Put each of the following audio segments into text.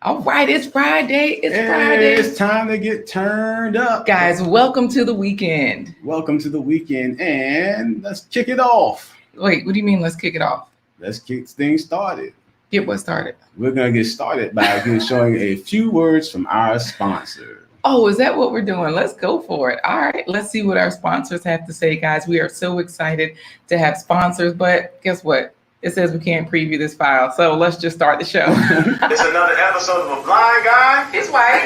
All right, it's Friday. It's time to get turned up. Guys, welcome to the weekend. Welcome to the weekend, and let's kick it off. Wait, what do you mean let's kick it off? Let's kick things started. Get what started? We're going to get started by showing a few words from our sponsor. Oh, is that what we're doing? Let's go for it. All right, let's see what our sponsors have to say, guys. We are so excited to have sponsors, but guess what? It says we can't preview this file, so let's just start the show. It's another episode of A Blind Guy. His wife.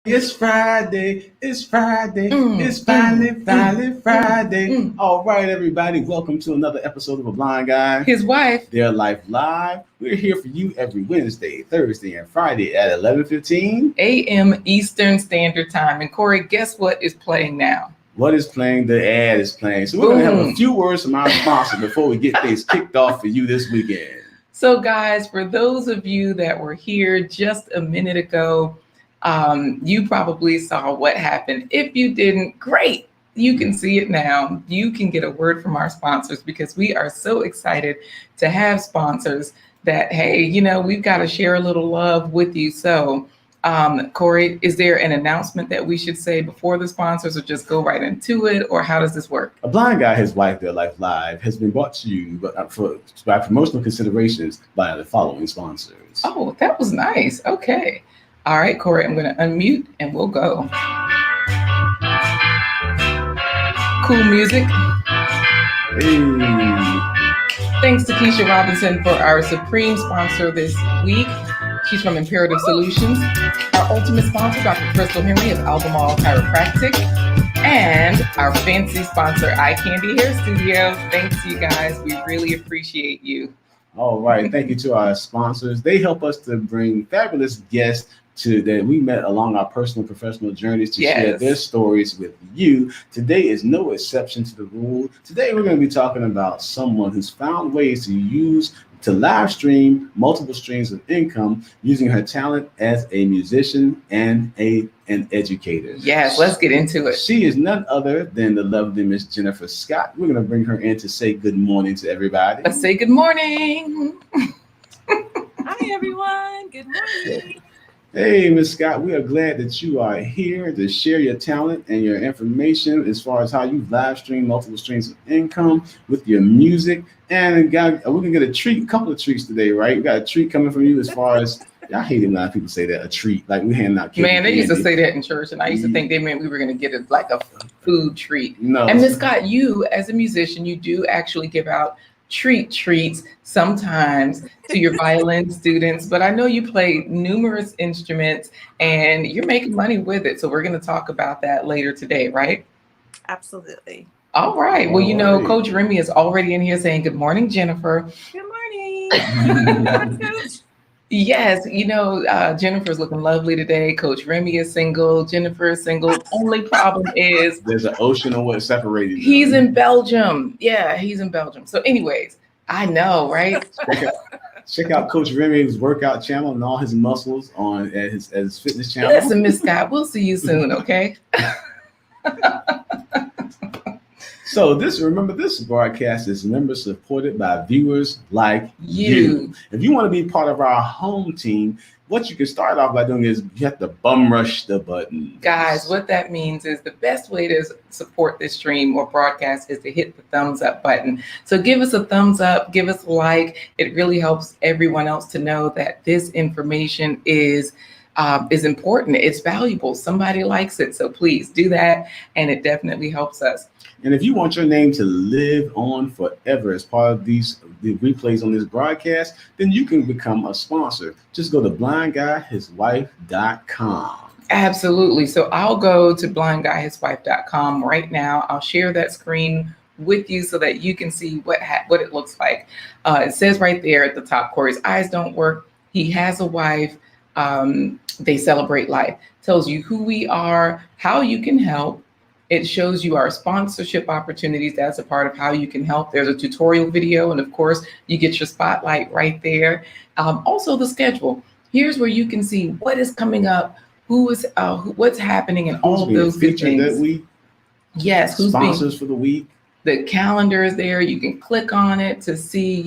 It's Friday. It's finally Friday. All right, everybody. Welcome to another episode of A Blind Guy. His wife. Their Life Live. We're here for you every Wednesday, Thursday, and Friday at 11:15 a.m. Eastern Standard Time. And Corey, guess what is playing now? What is playing? The ad is playing. So we're going to have a few words from our sponsor before we get things kicked off for you this weekend. So, guys, for those of you that were here just a minute ago, you probably saw what happened. If you didn't, great. You can see it now. You can get a word from our sponsors because we are so excited to have sponsors that, hey, you know, we've got to share a little love with you. So, Corey, is there an announcement that we should say before the sponsors or just go right into it? Or how does this work? A Blind Guy, His Wife, Their Life Live has been brought to you by promotional considerations by the following sponsors. Oh, that was nice. Okay. All right, Corey, I'm going to unmute and we'll go. Cool music. Hey. Thanks to Keisha Robinson for our supreme sponsor this week. She's from Imperative Solutions. Our ultimate sponsor, Dr. Crystal Henry of Albemarle Chiropractic. And our fancy sponsor, Eye Candy Hair Studio. Thanks, you guys. We really appreciate you. All right. Thank you to our sponsors. They help us to bring fabulous guests that we met along our personal and professional journeys to share their stories with you. Today is no exception to the rule. Today we're going to be talking about someone who's found ways to live stream multiple streams of income using her talent as a musician and an educator. Yes, let's get into it. She is none other than the lovely Miss Jennifer Scott. We're going to bring her in to say good morning to everybody. Let's say good morning. Hi, everyone. Good morning. Hey, Ms. Scott, we are glad that you are here to share your talent and your information as far as how you live stream multiple streams of income with your music. And we're going to get a couple of treats today, right? We got a treat coming from you as far as, I hate it when people say that, a treat, like we hand out. Man, they used to say that in church, and I used to think they meant we were going to get like a food treat. No. And Ms. Scott, you as a musician, you do actually give out treats sometimes to your violin students, but I know you play numerous instruments and you're making money with it. So we're going to talk about that later today, right? Absolutely. All right. Well, you know, Coach Remy is already in here saying, good morning, Jennifer. Good morning. Coach. Yes, you know, Jennifer's looking lovely today. Coach Remy is single. Jennifer is single. Only problem is there's an ocean of what separated them. He's in Belgium. Yeah, he's in Belgium. So anyways, I know, right? Check out Coach Remy's workout channel and all his muscles at his fitness channel. Listen, Miss Scott, we'll see you soon, okay? So remember this broadcast is member supported by viewers like you. If you want to be part of our home team, what you can start off by doing is you have to bum rush the button. Guys, what that means is the best way to support this stream or broadcast is to hit the thumbs up button. So give us a thumbs up, give us a like. It really helps everyone else to know that this information is important. It's valuable. Somebody likes it. So please do that. And it definitely helps us. And if you want your name to live on forever as part of the replays on this broadcast, then you can become a sponsor. Just go to blindguyhiswife.com. Absolutely. So I'll go to blindguyhiswife.com right now. I'll share that screen with you so that you can see what it looks like. It says right there at the top, Corey's eyes don't work. He has a wife. They celebrate life. Tells you who we are, how you can help. It shows you our sponsorship opportunities. That's a part of how you can help. There's a tutorial video. And of course, you get your spotlight right there. Also the schedule. Here's where you can see what is coming up, what's happening, and all of those good featured things. That week. Yes, who's sponsors for the week. The calendar is there. You can click on it to see,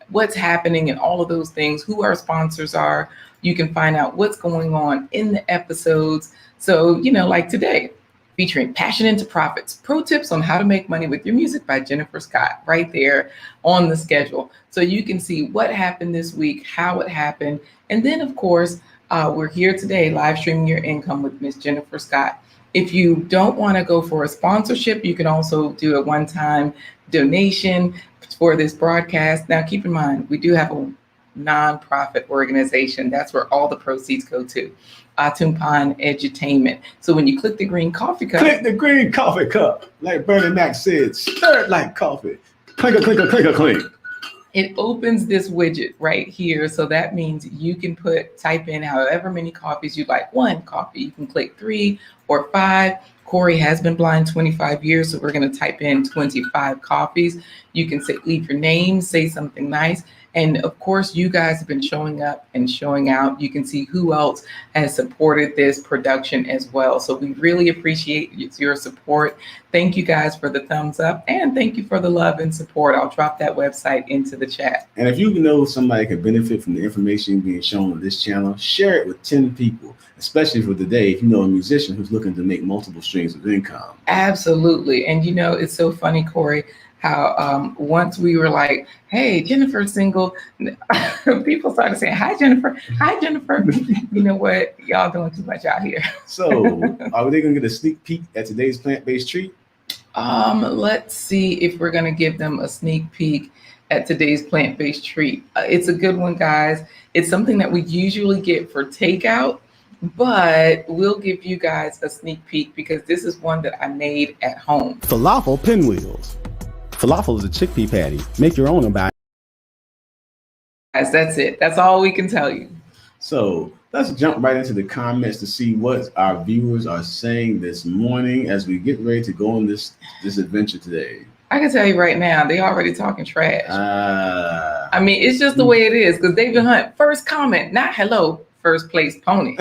what's happening and all of those things, who our sponsors are. You can find out what's going on in the episodes. So, like today, featuring Passion into Profits, pro tips on how to make money with your music by Jennifer Scott, right there on the schedule. So you can see what happened this week, how it happened. And then, of course, we're here today, live streaming your income with Miss Jennifer Scott. If you don't want to go for a sponsorship, you can also do a one-time donation for this broadcast. Now, keep in mind, we do have a nonprofit organization. That's where all the proceeds go to. Atumpan Edutainment. So when you click the green coffee cup. Click the green coffee cup. Like Bernie Mac said, stir it like coffee. Clink, clink, clink, clink. It opens this widget right here. So that means you can type in however many coffees you'd like. 1 coffee. You can click 3 or 5. Corey has been blind 25 years, so we're going to type in 25 coffees. You can leave your name, say something nice. And of course, you guys have been showing up and showing out. You can see who else has supported this production as well. So we really appreciate your support. Thank you guys for the thumbs up, and thank you for the love and support. I'll drop that website into the chat. And if you know somebody can benefit from the information being shown on this channel, share it with 10 people, especially for today, if you know a musician who's looking to make multiple streams of income. Absolutely. And it's so funny, Corey, how once we were like, hey, Jennifer's single, people started saying, hi, Jennifer. Hi, Jennifer. You know what? Y'all doing too much out here. So are they going to get a sneak peek at today's plant-based treat? Let's see if we're going to give them a sneak peek at today's plant-based treat. It's a good one, guys. It's something that we usually get for takeout, but we'll give you guys a sneak peek because this is one that I made at home. Falafel pinwheels. Falafel is a chickpea patty. Make your own about. Guys, that's it. That's all we can tell you. So let's jump right into the comments to see what our viewers are saying this morning as we get ready to go on this adventure today. I can tell you right now, they already talking trash. I mean, it's just the way it is. Because David Hunt, first comment, not hello, first place pony.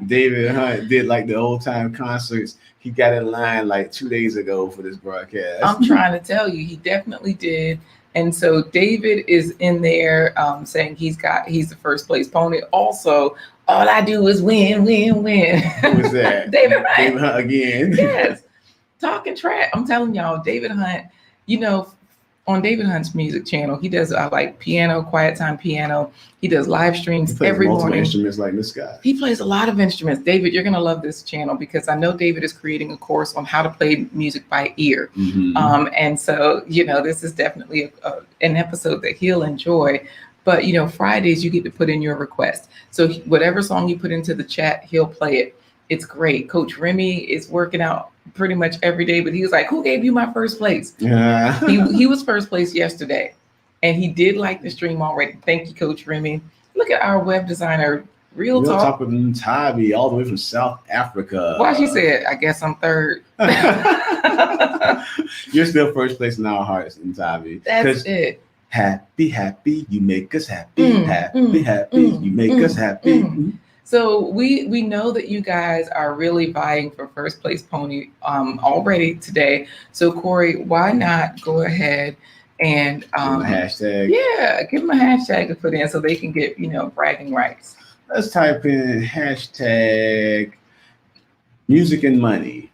David Hunt did like the old time concerts. He got in line like 2 days ago for this broadcast. I'm trying to tell you, he definitely did. And so David is in there saying he's the first place pony. Also, all I do is win, win, win. Who was that? David Hunt. David Hunt again. Yes. Talking trash. I'm telling y'all, David Hunt, on David Hunt's music channel, he does like piano, quiet time piano. He does live streams every morning. Instruments like this guy. He plays a lot of instruments. David, you're going to love this channel because I know David is creating a course on how to play music by ear. Mm-hmm. And so, this is definitely an episode that he'll enjoy. But, Fridays, you get to put in your request. So whatever song you put into the chat, he'll play it. It's great. Coach Remy is working out pretty much every day, but he was like, who gave you my first place? Yeah. he was first place yesterday, and he did like the stream already. Thank you, Coach Remy. Look at our web designer, Real Talk with Ntabi, all the way from South Africa. Why she said, I guess I'm third. You're still first place in our hearts, Ntabi. That's it. Happy, happy, you make us happy. Happy, you make us happy. So we know that you guys are really vying for first place pony already today. So Corey, why not go ahead and give them a hashtag? Yeah, give them a hashtag to put in so they can get bragging rights. Let's type in hashtag music and money.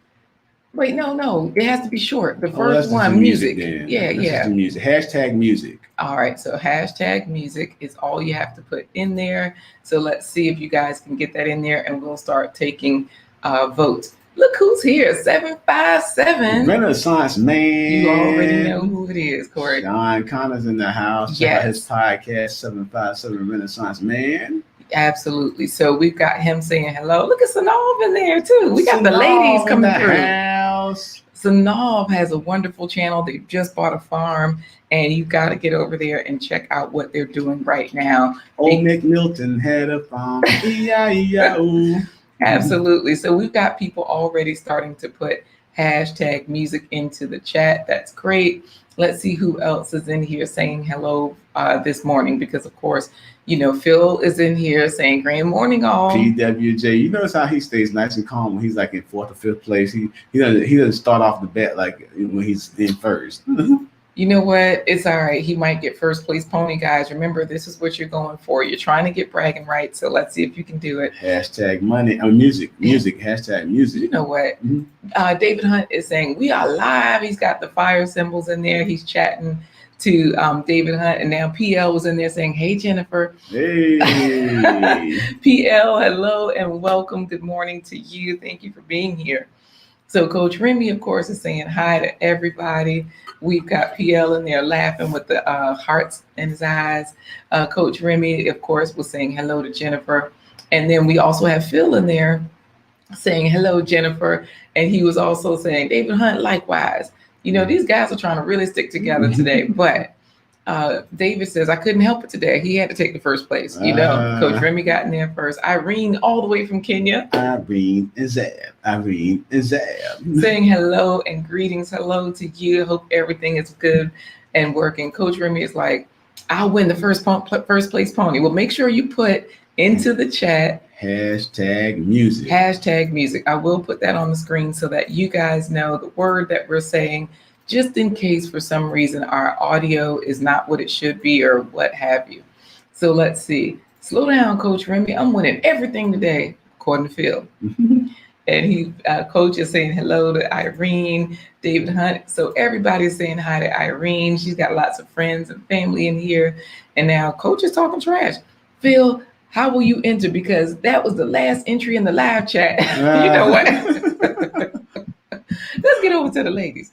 Wait, no, it has to be short. The first one, music. Yeah. Music. Hashtag music. All right, so hashtag music is all you have to put in there. So let's see if you guys can get that in there, and we'll start taking votes. Look who's here, 757. Renaissance Man. You already know who it is, Corey. John Connor's in the house. Check out his podcast, 757 Renaissance Man. Absolutely. So we've got him saying hello. Look at Sanov in there too. We got the ladies coming through. House. Sanov has a wonderful channel. They just bought a farm, and you've got to get over there and check out what they're doing right now. Old Nick Milton had a farm. E-I-E-I-O. Absolutely. So we've got people already starting to put hashtag music into the chat. That's great. Let's see who else is in here saying hello this morning, because of course, Phil is in here saying great morning all. PWJ, you notice how he stays nice and calm when he's like in 4th or 5th place. He doesn't start off the bat like when he's in first. You know what? It's all right. He might get first place pony, guys. Remember, this is what you're going for. You're trying to get bragging rights. So let's see if you can do it. Hashtag money. Music. Hashtag music. You know what? David Hunt is saying we are live. He's got the fire symbols in there. He's chatting to David Hunt. And now PL was in there saying, hey, Jennifer. Hey. PL, hello and welcome. Good morning to you. Thank you for being here. So Coach Remy, of course, is saying hi to everybody. We've got PL in there laughing with the hearts in his eyes. Coach Remy, of course, was saying hello to Jennifer. And then we also have Phil in there saying hello, Jennifer. And he was also saying, David Hunt, likewise. These guys are trying to really stick together today. But David says, I couldn't help it today. He had to take the first place. Coach Remy got in there first. Irene, all the way from Kenya. Irene and Zab. Saying hello and greetings. Hello to you. Hope everything is good and working. Coach Remy is like, I'll win the first place pony. Well, make sure you put into the chat hashtag music. Hashtag music. I will put that on the screen so that you guys know the word that we're saying, just in case for some reason our audio is not what it should be or what have you. So let's see. Slow down, Coach Remy. I'm winning everything today, according to Phil. And Coach is saying hello to Irene, David Hunt. So everybody's saying hi to Irene. She's got lots of friends and family in here. And now Coach is talking trash. Phil, how will you enter? Because that was the last entry in the live chat. You know what? Let's get over to the ladies.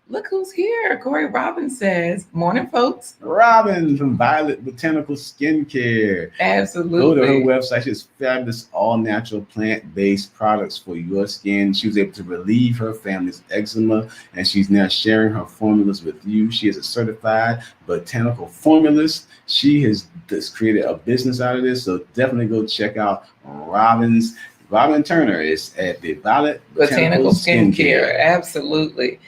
Look who's here. Corey Robbins says, morning, folks. Robin from Violet Botanical Skincare. Absolutely. Go to her website. She has fabulous all-natural plant-based products for your skin. She was able to relieve her family's eczema, and she's now sharing her formulas with you. She is a certified botanical formulist. She has just created a business out of this, so definitely go check out Robin Turner is at the Violet Botanical Skincare. Absolutely.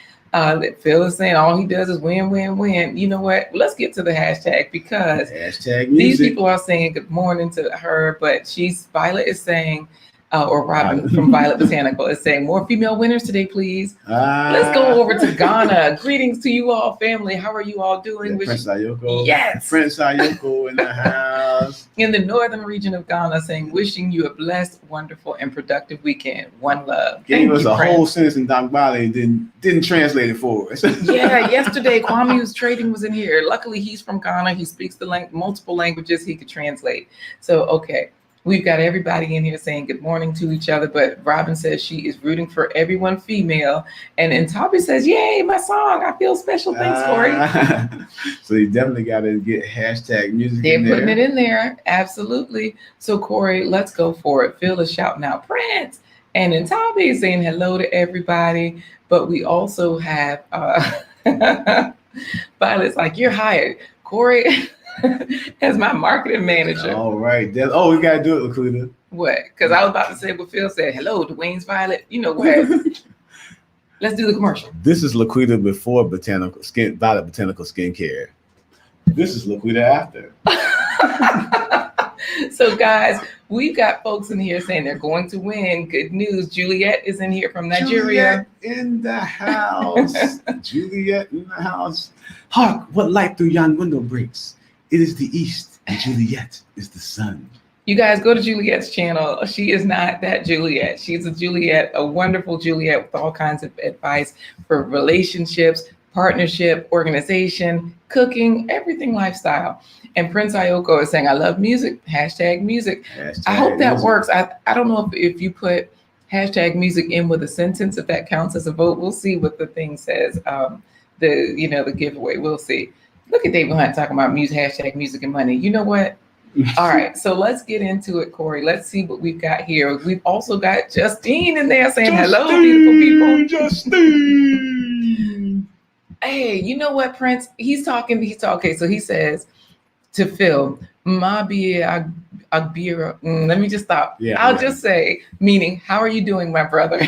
Phil is saying all he does is win, win, win. You know what? Let's get to the hashtag, because hashtag these people are saying good morning to her, but Violet is saying, or Robin from Violet Botanical is saying, more female winners today, please. Let's go over to Ghana. Greetings to you all, family. How are you all doing? Prince Ayoko. Yes. Prince Ayoko in the house. In the northern region of Ghana, saying, wishing you a blessed, wonderful, and productive weekend. One love. Gave us a whole sentence in Dangbali and didn't translate it for us. Yeah, yesterday Kwame Trading was in here. Luckily, he's from Ghana. He speaks the multiple languages he could translate. So, okay. We've got everybody in here saying good morning to each other, but Robin says she is rooting for everyone female. And Toby says, yay, my song. I feel special. Thanks, Corey. So you definitely got to get hashtag music They're in there. putting it in there. Absolutely. So, Corey, let's go for it. Phil is shouting out Prince. And then Toby is saying hello to everybody. But we also have Violet's like, you're hired. Corey as my marketing manager. All right. We got to do it, Laquita. What? Because I was about to say what Phil said. Hello, Dwayne's Violet. You know what? Let's do the commercial. This is Laquita before Violet Botanical Skincare. This is Laquita after. So, guys, we've got folks in here saying they're going to win. Good news. Juliet is in here from Nigeria. Juliet in the house. Juliet in the house. Hark, what light through yon window breaks? It is the east, and Juliet is the sun. You guys go to Juliet's channel. She is not that Juliet. She's a Juliet, a wonderful Juliet with all kinds of advice for relationships, partnership, organization, cooking, everything lifestyle. And Prince Ayoko is saying, I love music, hashtag music. I hope that works. I don't know if you put hashtag music in with a sentence, if that counts as a vote. We'll see what the thing says. The giveaway. We'll see. Look at David Hunt talking about music, hashtag music and money. You know what? All right, so let's get into it, Corey. Let's see what we've got here. We've also got Justine in there saying, hello, beautiful people. Justine. Hey, you know what, Prince? He's talking. So he says to Phil, Let me just stop. Yeah, I'll just say, meaning, how are you doing, my brother?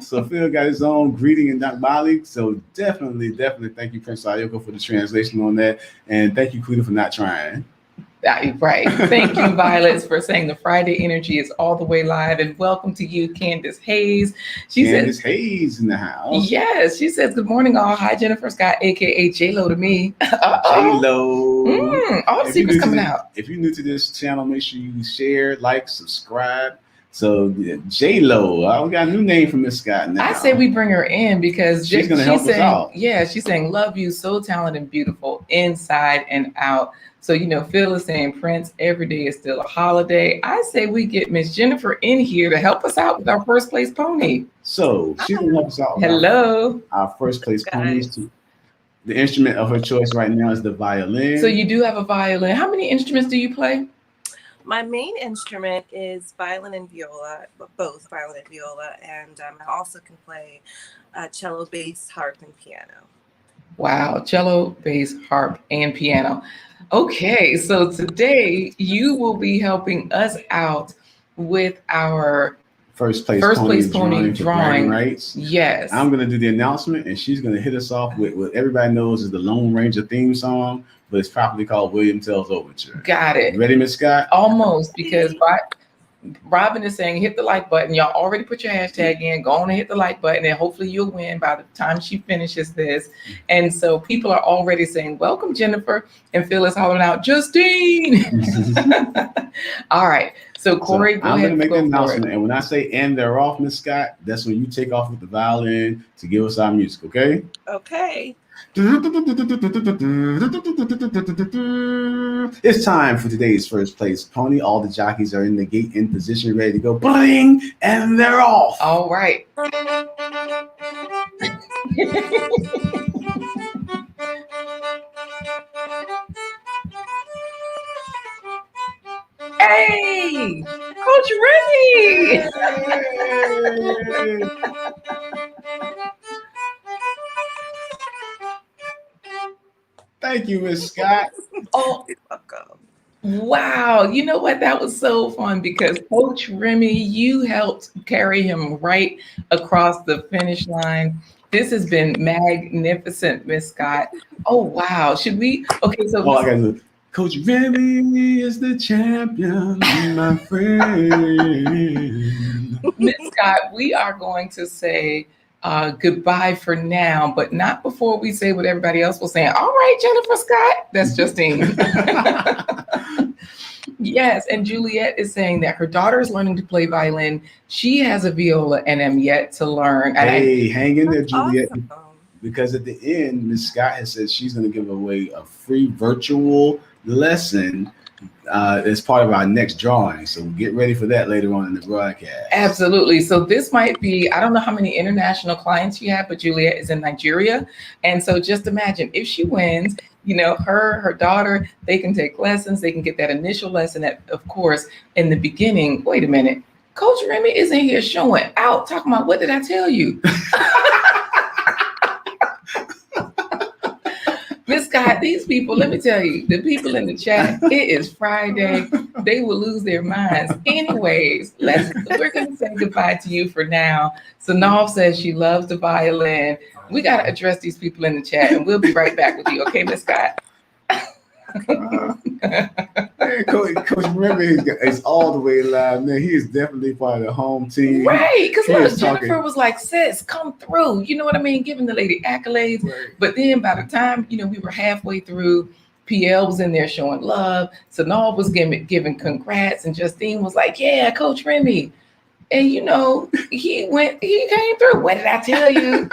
So Phil got his own greeting in Bali. So definitely thank you, Prince Ayoko, for the translation on that. And thank you, Quita, for not trying. Right. Thank you, Violets, for saying the Friday energy is all the way live. And welcome to you, Candace Hayes. Candace Hayes in the house. Yes, she says, good morning, all. Hi, Jennifer Scott, a.k.a. J-Lo to me. J-Lo. All the secrets coming out. If you're new to this channel, make sure you share, like, subscribe. So J-Lo, we got a new name from Miss Scott now. I say we bring her in because she's going to help us out. Yeah, she's saying, love you, so talented and beautiful, inside and out. So, Phil is saying, Prince, every day is still a holiday. I say we get Miss Jennifer in here to help us out with our first place pony. So she's going to help us out with our first place ponies. The instrument of her choice right now is the violin. So you do have a violin. How many instruments do you play? My main instrument is violin and viola, both violin and viola. And I also can play cello, bass, harp, and piano. Wow, cello, bass, harp, and piano. Okay, so today you will be helping us out with our first place pony drawing rights. Yes. I'm going to do the announcement, and she's going to hit us off with what everybody knows is the Lone Ranger theme song, but it's properly called William Tell's Overture. Got it. Ready, Miss Scott? Almost, because Robin is saying hit the like button. Y'all already put your hashtag in. Go on and hit the like button, and hopefully you'll win by the time she finishes this. And so people are already saying, welcome, Jennifer. And Phil is hollering out, Justine. All right. So Corey, I'm going to make the announcement. And when I say and they're off, Miss Scott, that's when you take off with the violin to give us our music, okay? Okay. It's time for today's first place pony. All the jockeys are in the gate in position, ready to go. Bling, and they're off. All right. Hey, Coach Remy. Thank you, Miss Scott. Oh, You're welcome. Wow. You know what? That was so fun because Coach Remy, you helped carry him right across the finish line. This has been magnificent, Miss Scott. Oh, wow. Should we? Okay, so Coach Remy is the champion, my friend. Miss Scott, we are going to say goodbye for now, but not before we say what everybody else was saying. All right, Jennifer Scott. That's Justine. Yes, and Juliet is saying that her daughter is learning to play violin. She has a viola and am yet to learn. Hey, hang in there, Juliet. Awesome. Because at the end, Miss Scott has said she's going to give away a free virtual lesson as part of our next drawing. So get ready for that later on in the broadcast. Absolutely. So this might be, I don't know how many international clients you have, but Juliet is in Nigeria. And so just imagine if she wins, her daughter, they can take lessons. They can get that initial lesson that, of course, in the beginning, wait a minute, Coach Remy isn't here showing out, talking about, what did I tell you? Miss Scott, these people, let me tell you, the people in the chat, it is Friday. They will lose their minds. Anyways, we're going to say goodbye to you for now. Sanal says she loves the violin. We got to address these people in the chat, and we'll be right back with you. Okay, Miss Scott? Coach Remy is all the way live, man. He is definitely part of the home team. Right, because Jennifer was like, sis, come through. You know what I mean? Giving the lady accolades. Right. But then by the time, we were halfway through, PL was in there showing love. Sanal was giving congrats. And Justine was like, yeah, Coach Remy. And, he came through. What did I tell you?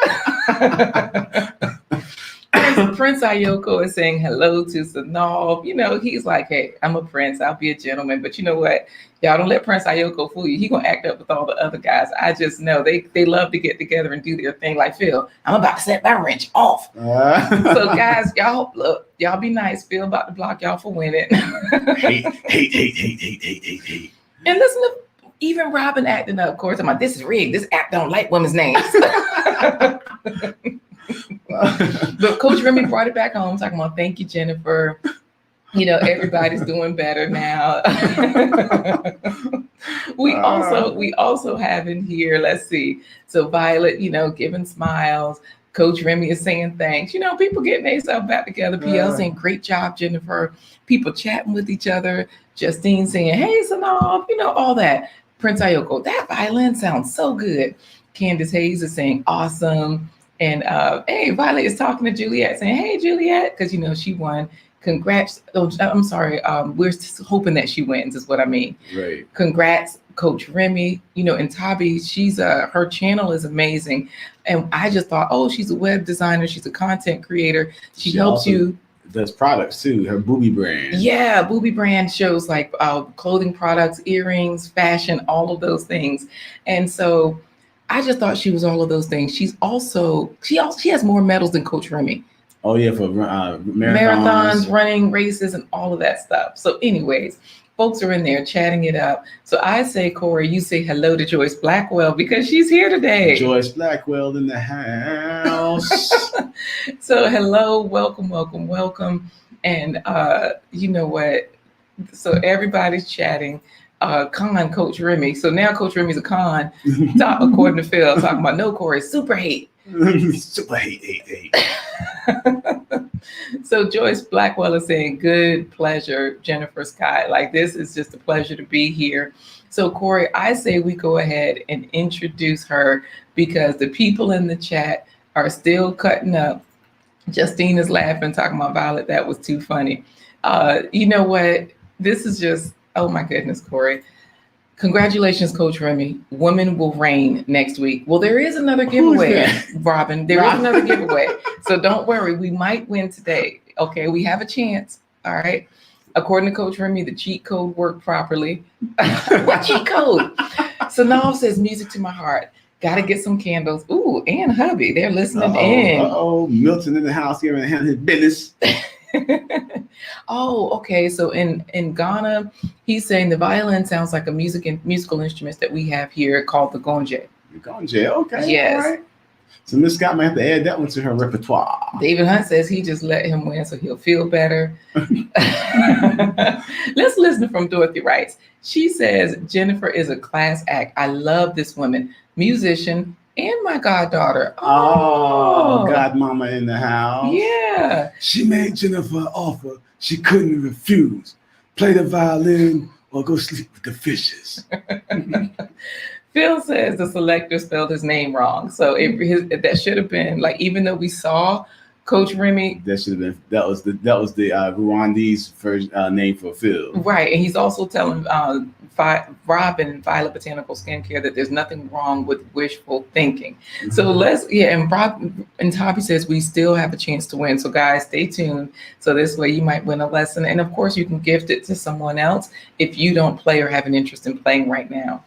Prince Ayoko is saying hello to Sanal. He's like, hey, I'm a prince. I'll be a gentleman. But you know what? Y'all don't let Prince Ayoko fool you. He gonna act up with all the other guys. I just know they love to get together and do their thing. Like, Phil, I'm about to set my wrench off. So guys, y'all be nice. Phil about to block y'all for winning. hate. And listen to even Robin acting up. Of course, I'm like, this is rigged. This app don't like women's names. But Coach Remy brought it back home, talking about, thank you, Jennifer. Everybody's doing better now. we also have in here, let's see. So Violet, giving smiles. Coach Remy is saying thanks. People getting themselves back together. PL saying great job, Jennifer. People chatting with each other. Justine saying, hey, Sanab, all that. Prince Ayoko, that violin sounds so good. Candace Hayes is saying awesome. And hey, Violet is talking to Juliet saying, hey, Juliet, because she won. Congrats. Oh, I'm sorry. We're hoping that she wins is what I mean. Right. Congrats, Coach Remy. And Tabi, she's her channel is amazing. And I just thought, oh, she's a web designer. She's a content creator. She helps you. Does products too, her Booby brand. Yeah, Booby brand shows like clothing products, earrings, fashion, all of those things. And so I just thought she was all of those things. She has more medals than Coach Remy. Oh yeah, for marathons, running races, and all of that stuff. So anyways, folks are in there chatting it up. So I say, Corey, you say hello to Joyce Blackwell because she's here today. Joyce Blackwell in the house. So hello, welcome. And you know what? So everybody's chatting. Con Coach Remy. So now Coach Remy's a con, according to Phil, talking about no, Corey, super hate. Super hate. So Joyce Blackwell is saying, good pleasure, Jennifer Scott. Like, this is just a pleasure to be here. So Corey, I say we go ahead and introduce her because the people in the chat are still cutting up. Justine is laughing, talking about Violet. That was too funny. You know what? This is just, oh my goodness, Corey. Congratulations, Coach Remy. Women will reign next week. Well, there is another giveaway, Robin. There is another giveaway. So don't worry. We might win today. Okay, we have a chance. All right. According to Coach Remy, the cheat code worked properly. What cheat code? Sanal says, music to my heart. Got to get some candles. Ooh, and hubby, they're listening in. Milton in the house here and handling his business. Oh, okay. So in Ghana, he's saying the violin sounds like a musical instrument that we have here called the gonje. The gonje, okay. Yes. All right. So Miss Scott might have to add that one to her repertoire. David Hunt says he just let him win so he'll feel better. Let's listen from Dorothy Rice. She says, Jennifer is a class act. I love this woman, musician, and my goddaughter. Oh, godmama in the house. Yeah. She made Jennifer an offer she couldn't refuse. Play the violin or go sleep with the fishes. Phil says the selector spelled his name wrong. So that should have been like, even though we saw Coach Remy. That should have been, that was the Rwandese first name for Phil. Right. And he's also telling Robin and Violet Botanical Skincare that there's nothing wrong with wishful thinking. So and Rob and Tabi says we still have a chance to win. So guys, stay tuned. So this way you might win a lesson. And of course you can gift it to someone else if you don't play or have an interest in playing right now.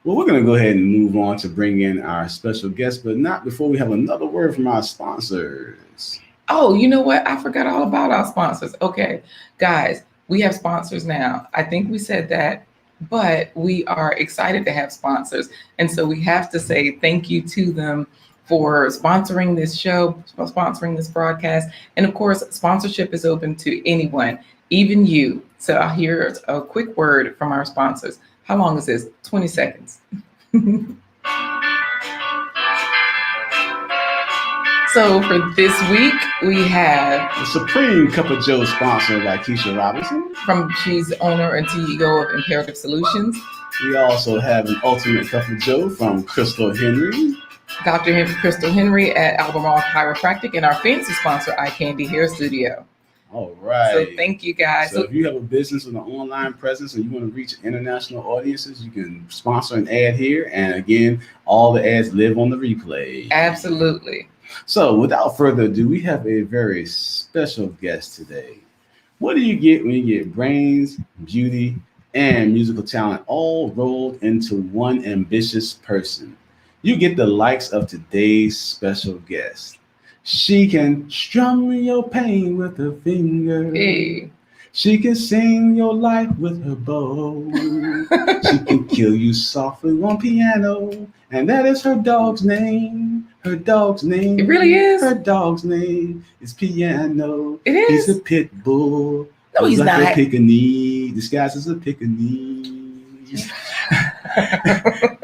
Well, we're going to go ahead and move on to bring in our special guest, but not before we have another word from our sponsors. Oh, you know what? I forgot all about our sponsors. Okay, guys, we have sponsors now. I think we said that, but we are excited to have sponsors. And so we have to say thank you to them for sponsoring this show, sponsoring this broadcast. And of course, sponsorship is open to anyone, even you. So I'll hear a quick word from our sponsors. How long is this? 20 seconds. So for this week, we have the Supreme Cup of Joe, sponsored by Keisha Robinson. She's owner and CEO of Imperative Solutions. We also have an Ultimate Cup of Joe from Crystal Henry. Dr. Crystal Henry at Albemarle Chiropractic, and our fancy sponsor, Eye Candy Hair Studio. All right. So thank you guys. So if you have a business with an online presence and you want to reach international audiences, you can sponsor an ad here. And again, all the ads live on the replay. Absolutely. So without further ado, we have a very special guest today. What do you get when you get brains, beauty, and musical talent all rolled into one ambitious person? You get the likes of today's special guest. She can strum your pain with her finger. Hey. She can sing your life with her bow. She can kill you softly on piano. And that is her dog's name. Her dog's name. It really is. Her dog's name is Piano. It is. He's a pit bull No, he's like not. a pickaninny, disguised as a pickaninny.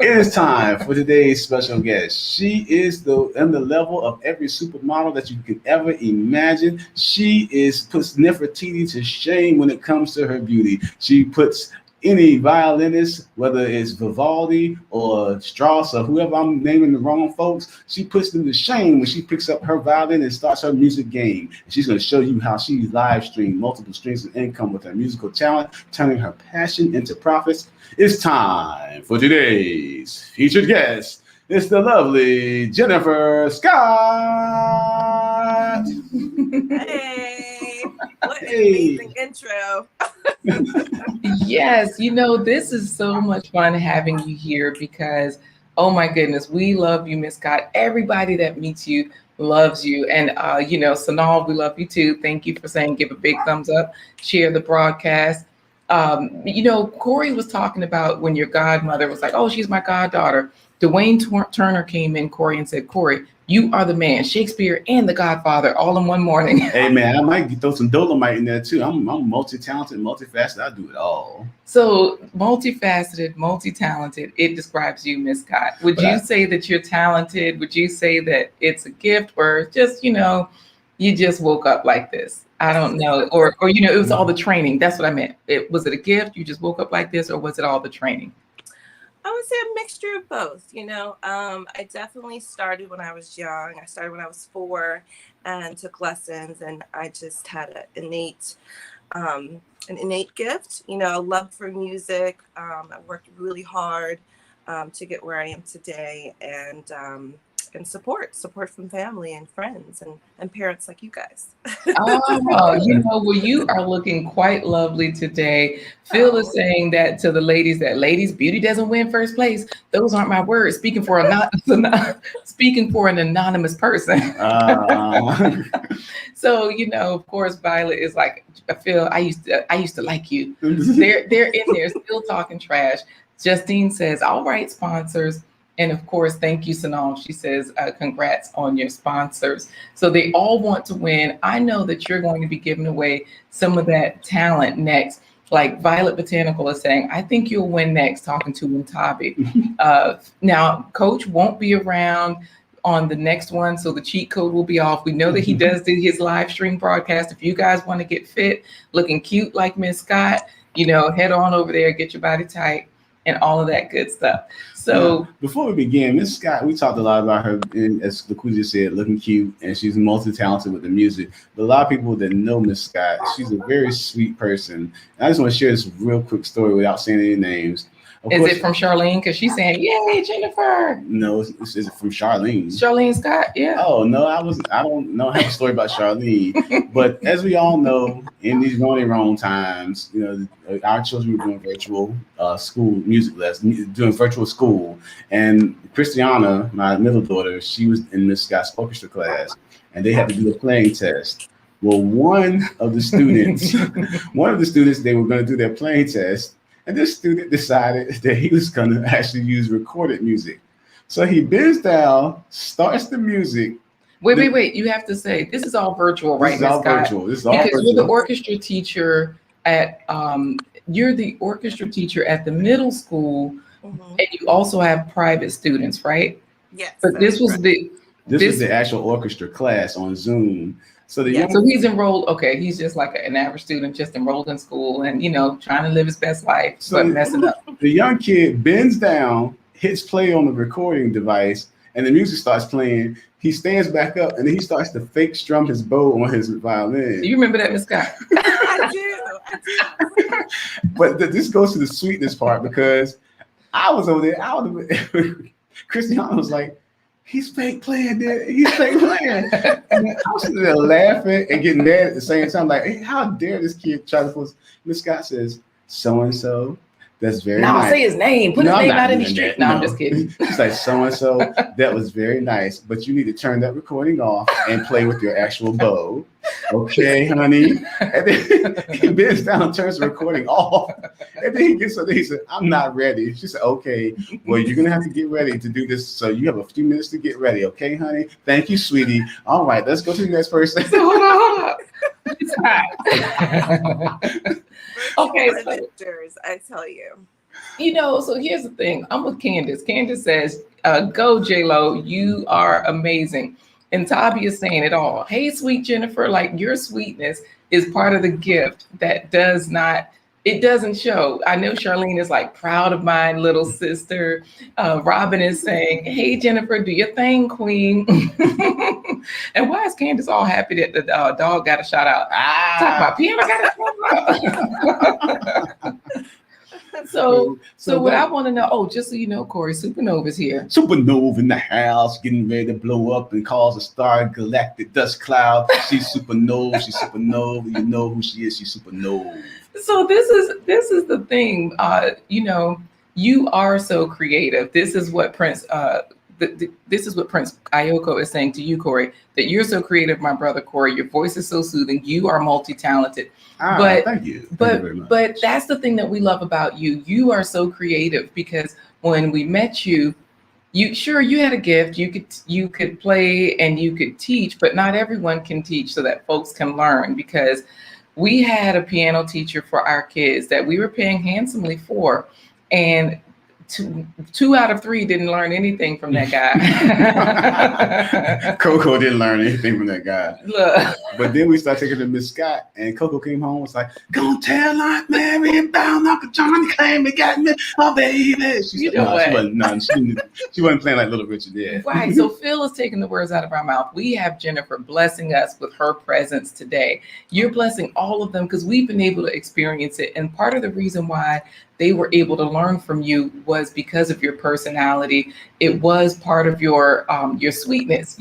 It is time for today's special guest. She is on the level of every supermodel that you can ever imagine. She puts Nefertiti to shame when it comes to her beauty. She puts any violinist, whether it's Vivaldi or Strauss or whoever I'm naming the wrong folks, she puts them to shame when she picks up her violin and starts her music game. And she's going to show you how she live streamed multiple streams of income with her musical talent, turning her passion into profits. It's time for today's featured guest. It's the lovely Jennifer Scott. Hey, what an amazing intro. Yes, this is so much fun having you here because, oh my goodness, we love you, Miss Scott. Everybody that meets you loves you. And, Sanal, we love you too. Thank you for saying give a big thumbs up, share the broadcast. Corey was talking about when your godmother was like, oh, she's my goddaughter. Dwayne Turner came in, Corey, and said, Corey, you are the man, Shakespeare and the Godfather all in one morning. Hey, man, I might throw some Dolomite in there, too. I'm multi-talented, multifaceted. I do it all. So multifaceted, multi-talented, it describes you, Miss Scott. Would you say that you're talented? Would you say that it's a gift or just, you just woke up like this? I don't know. Or it was all the training. That's what I meant. Was it a gift? You just woke up like this, or was it all the training? I would say a mixture of both. I definitely started when I was young. I started when I was 4 and took lessons, and I just had an innate gift, a love for music. I worked really hard to get where I am today, and support from family and friends and parents like you guys. Well, you are looking quite lovely today. Phil is saying that to the ladies, beauty doesn't win first place. Those aren't my words. Speaking for an anonymous person. So, of course, Violet is like, Phil, I used to like you. They're in there still talking trash. Justine says, all right, sponsors. And of course, thank you, Sanal. She says, congrats on your sponsors. So they all want to win. I know that you're going to be giving away some of that talent next. Like Violet Botanical is saying, I think you'll win next, talking to Muntabi. Now, Coach won't be around on the next one, so the cheat code will be off. We know that he does do his live stream broadcast. If you guys want to get fit, looking cute like Miss Scott, head on over there, get your body tight, and all of that good stuff. So before we begin, Miss Scott, we talked a lot about her, as LaQuisha said, looking cute, and she's multi-talented with the music. But a lot of people that know Miss Scott, she's a very sweet person. And I just want to share this real quick story without saying any names. Is it from Charlene? Because she's saying, yay, Jennifer. No, it's from Charlene. Charlene Scott, yeah. Oh, no, I don't know. I have a story about Charlene. But as we all know, in these wrong times, our children were doing virtual school music lessons, doing virtual school. And Christiana, my middle daughter, she was in Miss Scott's orchestra class, and they had to do a playing test. Well, one of the students, they were going to do their playing test. And this student decided that he was going to actually use recorded music. So he bends down, starts the music. Wait. You have to say, this is all virtual, right? This is all virtual. Because you're the orchestra teacher at the middle school, and you also have private students, right? Yes. But this was the actual orchestra class on Zoom. So he's enrolled. Okay, he's just like an average student, just enrolled in school, and trying to live his best life, but messing up. The young kid bends down, hits play on the recording device, and the music starts playing. He stands back up, and then he starts to fake strum his bow on his violin. Do you remember that, Miss Scott? I do. But this goes to the sweetness part, because I was over there. Christiana was like, he's fake playing, dude. He's fake playing. And I was sitting there laughing and getting mad at the same time. Like, hey, how dare this kid try to force? Miss Scott says, so-and-so, that's very nice. No, say his name. Put his name out in the street. No, I'm just kidding. She's like, so-and-so, that was very nice, but you need to turn that recording off and play with your actual bow. Okay, honey. And then he bends down and turns the recording off. And then he gets up there, he said, I'm not ready. She said, okay, well, you're going to have to get ready to do this. So you have a few minutes to get ready. Okay, honey? Thank you, sweetie. All right, let's go to the next person. So hold on. It's not. Okay, Virtual so adventures, I tell you. so here's the thing. I'm with Candace. Candace says, go J-Lo, you are amazing. And Tabi is saying it all. Hey, sweet Jennifer, like your sweetness is part of the gift that it doesn't show. I know Charlene is like proud of my little sister. Robin is saying, hey, Jennifer, do your thing, queen. And why is Candace all happy that the dog got a shout out? Talk about piano got a shout out. So what I want to know, just so you know, Corey, Supernova's here. Supernova in the house, getting ready to blow up and cause a star galactic dust cloud. She's supernova. She's supernova. You know who she is. She's supernova. So this is the thing. You are so creative. This is what Prince Ayoko is saying to you, Corey, that you're so creative, my brother Corey. Your voice is so soothing. You are multi-talented. Thank you. Thank you very much. But that's the thing that we love about you. You are so creative because when we met you had a gift. You could play and you could teach, but not everyone can teach so that folks can learn, because we had a piano teacher for our kids that we were paying handsomely for, and two out of three didn't learn anything from that guy. Coco didn't learn anything from that guy. Look. But then we started taking to Miss Scott, and Coco came home and was like, "Gonna tell Aunt Mary about Uncle Johnny claim he got me, oh baby." She wasn't playing like Little Richard there. Right. So Phil is taking the words out of our mouth. We have Jennifer blessing us with her presence today. You're blessing all of them because we've been able to experience it. And part of the reason why they were able to learn from you was because of your personality. It was part of your sweetness,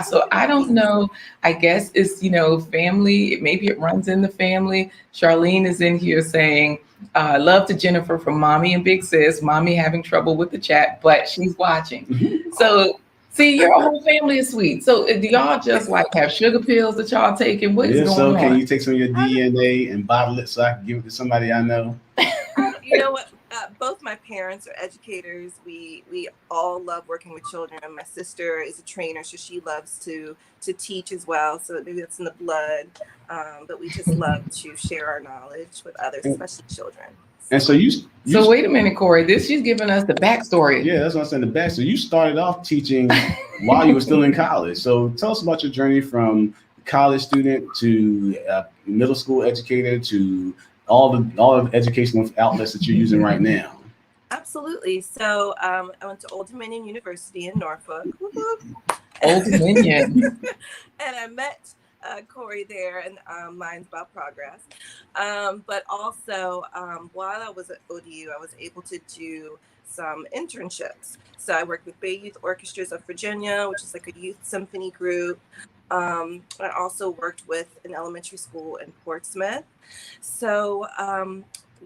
So I don't know. I guess it's, family. Maybe it runs in the family. Charlene is in here saying, love to Jennifer from Mommy and Big Sis. Mommy having trouble with the chat, but she's watching. So see, your whole family is sweet. So do y'all just like have sugar pills that y'all taking? What is going on? Can you take some of your DNA and bottle it so I can give it to somebody I know? You know what? Both my parents are educators. We all love working with children. My sister is a trainer, so she loves to teach as well. So maybe it's in the blood. But we just love to share our knowledge with others, especially children. And so So wait a minute, Corey. She's giving us the backstory. Yeah, that's what I'm saying. The backstory. You started off teaching while you were still in college. So tell us about your journey from college student to middle school educator to all the educational outlets that you're using right now. Absolutely. So I went to Old Dominion University in Norfolk. Old Dominion. And I met Corey there, and Minds About Progress. But also, while I was at ODU, I was able to do some internships. So I worked with Bay Youth Orchestras of Virginia, which is like a youth symphony group. I also worked with an elementary school in Portsmouth. So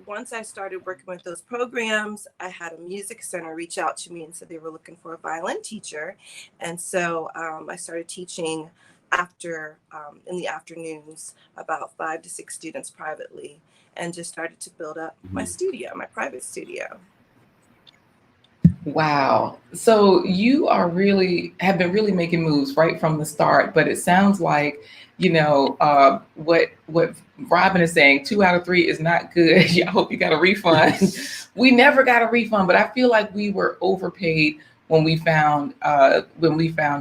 once I started working with those programs, I had a music center reach out to me and said they were looking for a violin teacher. And so I started teaching in the afternoons, about 5 to 6 students privately, and just started to build up my private studio. Wow. So you have been really making moves right from the start, but it sounds like, what Robin is saying, 2 out of 3 is not good. I hope you got a refund. We never got a refund, but I feel like we were overpaid when we found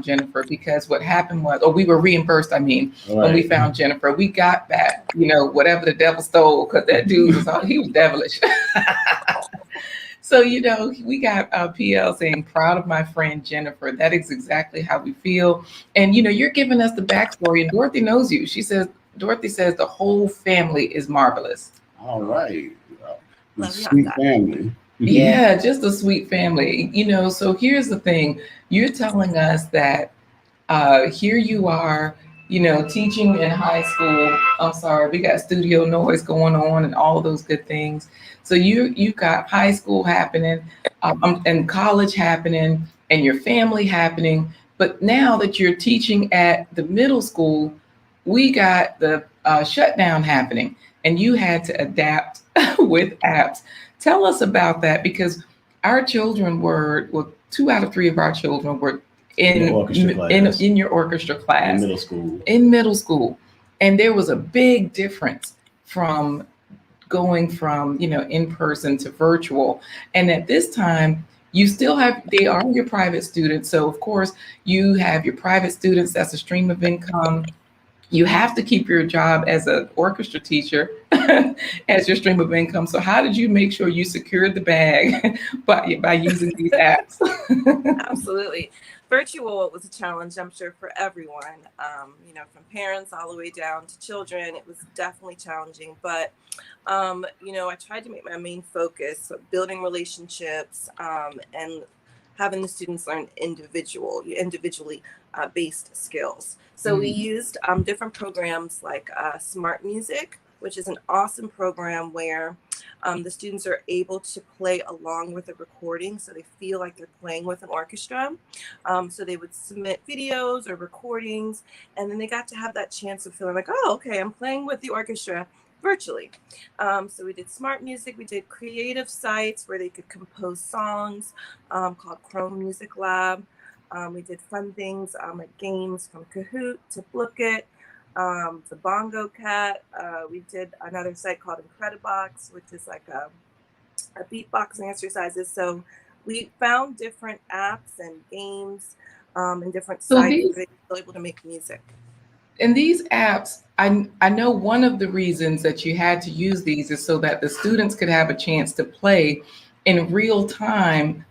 Jennifer, because what happened was, or we were reimbursed, when we found Jennifer, we got back, whatever the devil stole, because that dude he was devilish. So, we got PL saying, proud of my friend Jennifer. That is exactly how we feel. And, you're giving us the backstory, and Dorothy knows you. Dorothy says the whole family is marvelous. All right. Sweet family. Yeah, just a sweet family. So here's the thing. You're telling us that here you are, teaching in high school. I'm sorry, we got studio noise going on and all those good things. So you got high school happening, and college happening, and your family happening. But now that you're teaching at the middle school, we got the shutdown happening, and you had to adapt with apps. Tell us about that, because our children were 2 out of 3 of our children were in your orchestra class in middle school. And there was a big difference from going from, in person to virtual. And at this time, you still have, they are your private students. So of course you have your private students, that's a stream of income. You have to keep your job as an orchestra teacher as your stream of income. So how did you make sure you secured the bag by using these apps? Absolutely. Virtual was a challenge, I'm sure, for everyone, from parents all the way down to children. It was definitely challenging, but, I tried to make my main focus building relationships and having the students learn individually based skills. So we used different programs like Smart Music, which is an awesome program where the students are able to play along with the recording, so they feel like they're playing with an orchestra. So they would submit videos or recordings, and then they got to have that chance of feeling like, oh, okay, I'm playing with the orchestra virtually. So we did Smart Music. We did creative sites where they could compose songs called Chrome Music Lab. We did fun things like games from Kahoot to Book It. The Bongo Cat. We did another site called Incredibox, which is like a beatboxing exercises. So we found different apps and games and different sites where they were able to make music. And these apps, I know one of the reasons that you had to use these is so that the students could have a chance to play in real time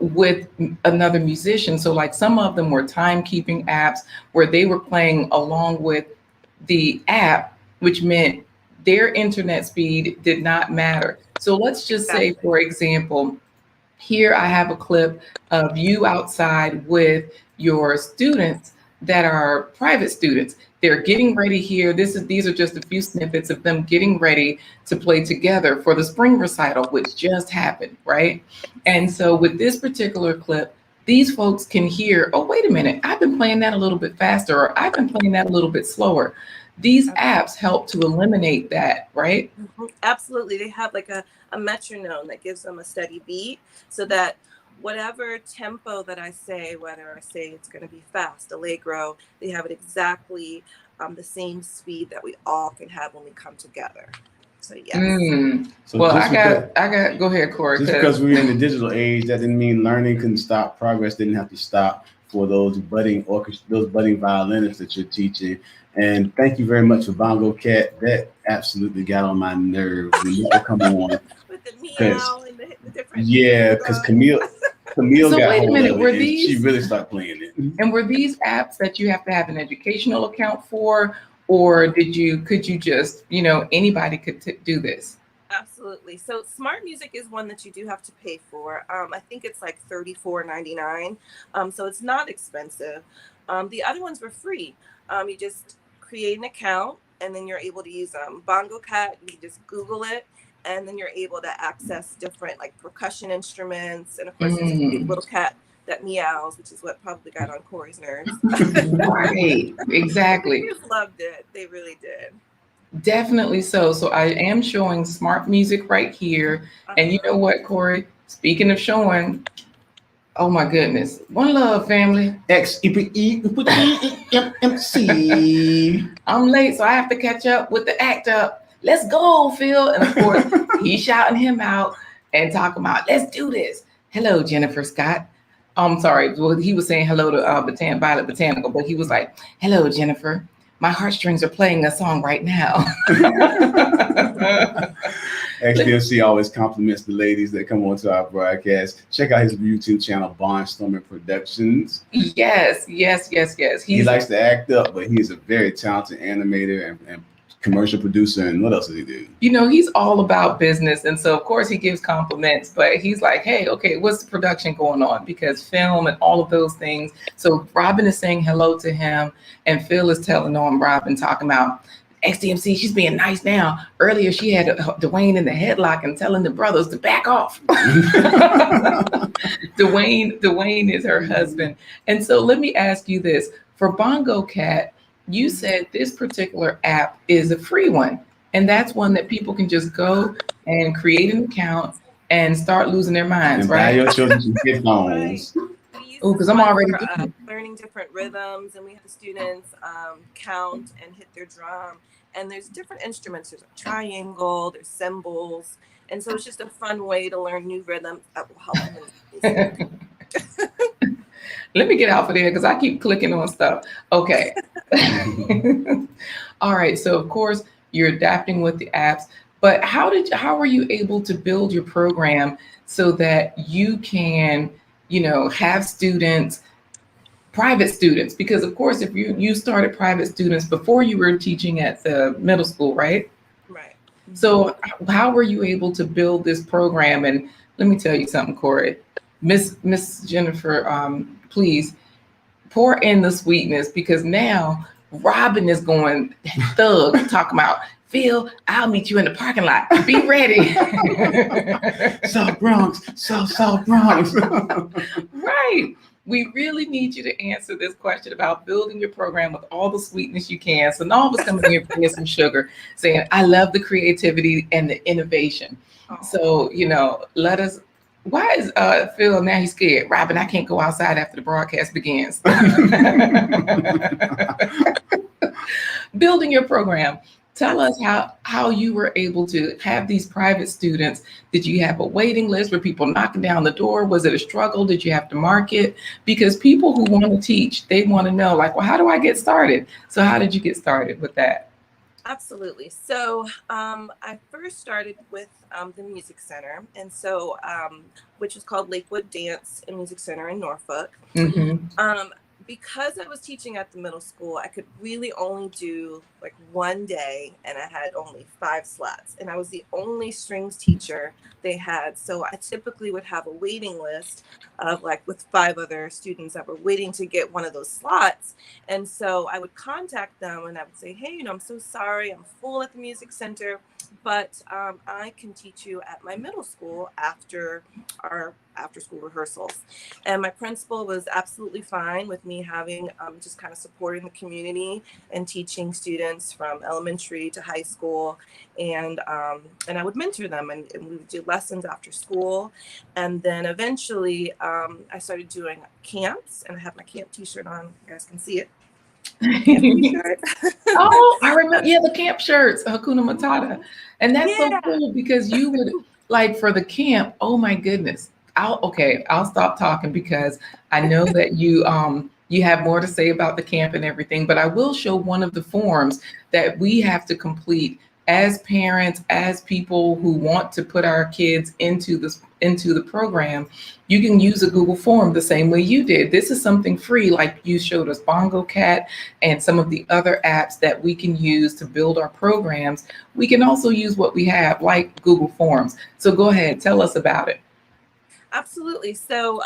with another musician. So like some of them were timekeeping apps where they were playing along with the app, which meant their internet speed did not matter. So let's just say, for example, here I have a clip of you outside with your students that are private students. They're getting ready here. These are just a few snippets of them getting ready to play together for the spring recital, which just happened, right? And so with this particular clip, these folks can hear, oh, wait a minute, I've been playing that a little bit faster, or I've been playing that a little bit slower. These apps help to eliminate that, right? Absolutely. They have like a metronome that gives them a steady beat so that whatever tempo that I say, whether I say it's going to be fast, allegro, they have it exactly the same speed that we all can have when we come together. So yes. So well, I got. Go ahead, Corey. Just because we're in the digital age, that didn't mean learning couldn't stop. Progress didn't have to stop for those budding violinists that you're teaching. And thank you very much for Bongo Cat. That absolutely got on my nerves when you come on. With the meow and the different. Yeah, because Camille so got wait a minute, were these? She really started playing it. And were these apps that you have to have an educational account for, or could you just, anybody could do this? Absolutely. So Smart Music is one that you do have to pay for. I think it's like $34.99. So it's not expensive. The other ones were free. You just create an account and then you're able to use Bongo Cat. You just Google it and then you're able to access different like percussion instruments. And of course, it's a big little cat that meows, which is what probably got on Corey's nerves. Right, exactly. They just loved it. They really did. Definitely so. So I am showing Smart Music right here. And you know what, Corey? Speaking of showing, oh my goodness. One love, family. MC. I'm late, so I have to catch up with the act up. Let's go, Phil. And of course, he's shouting him out and talking about, let's do this. Hello, Jennifer Scott. I'm sorry. Well, he was saying hello to Violet Botanical, but he was like, hello, Jennifer. My heartstrings are playing a song right now. XDMC always compliments the ladies that come onto our broadcast. Check out his YouTube channel, Barnstorming Productions. Yes. He likes to act up, but he's a very talented animator and commercial producer. And what else does he do? He's all about business. And so, of course, he gives compliments, but he's like, hey, okay, what's the production going on? Because film and all of those things. So Robin is saying hello to him. And Phil is telling on Robin, talking about XDMC, she's being nice now. Earlier, she had Dwayne in the headlock and telling the brothers to back off. Dwayne is her husband. And so let me ask you this. For Bongo Cat, you said this particular app is a free one. And that's one that people can just go and create an account and start losing their minds, and right? buy your children some headphones. Oh, because I'm already learning learning different rhythms, and we have the students count and hit their drum. And there's different instruments. There's a triangle, there's cymbals. And so it's just a fun way to learn new rhythms that will help them in music. Let me get off of there because I keep clicking on stuff. Okay. All right. So of course you're adapting with the apps, but how were you able to build your program so that you can, have students, private students? Because of course, if you started private students before you were teaching at the middle school, right? Right. So how were you able to build this program? And let me tell you something, Corey. Miss Jennifer, please pour in the sweetness, because now Robin is going thug, talking about, Phil, I'll meet you in the parking lot. Be ready. South Bronx, South Bronx. Right. We really need you to answer this question about building your program with all the sweetness you can. So now was coming here bringing some sugar, saying, I love the creativity and the innovation. Oh. So, let us. Why is Phil now he's scared? Robin, I can't go outside after the broadcast begins. Building your program. Tell us how you were able to have these private students. Did you have a waiting list? Were people knocking down the door? Was it a struggle? Did you have to market? Because people who want to teach, they want to know, like, well, how do I get started? So how did you get started with that? Absolutely. So I first started with the Music Center, and so which is called Lakewood Dance and Music Center in Norfolk. Mm-hmm. Because I was teaching at the middle school, I could really only do like one day, and I had only 5 slots, and I was the only strings teacher they had. So I typically would have a waiting list of like with 5 other students that were waiting to get one of those slots. And so I would contact them and I would say, hey, I'm so sorry, I'm full at the Music Center, but I can teach you at my middle school after our after school rehearsals. And my principal was absolutely fine with me having just kind of supporting the community and teaching students from elementary to high school. And I would mentor them, and we would do lessons after school. And then eventually I started doing camps, and I have my camp t-shirt on. You guys can see it. Oh, I remember. Yeah, the camp shirts, Hakuna Matata. And that's so cool because you would, like, for the camp, oh my goodness. I'll stop talking because I know that you have more to say about the camp and everything, but I will show one of the forms that we have to complete as parents, as people who want to put our kids into the program. You can use a Google form the same way you did. This is something free, like you showed us Bongo Cat and some of the other apps that we can use to build our programs. We can also use what we have, like Google Forms. So go ahead, tell us about it. Absolutely. So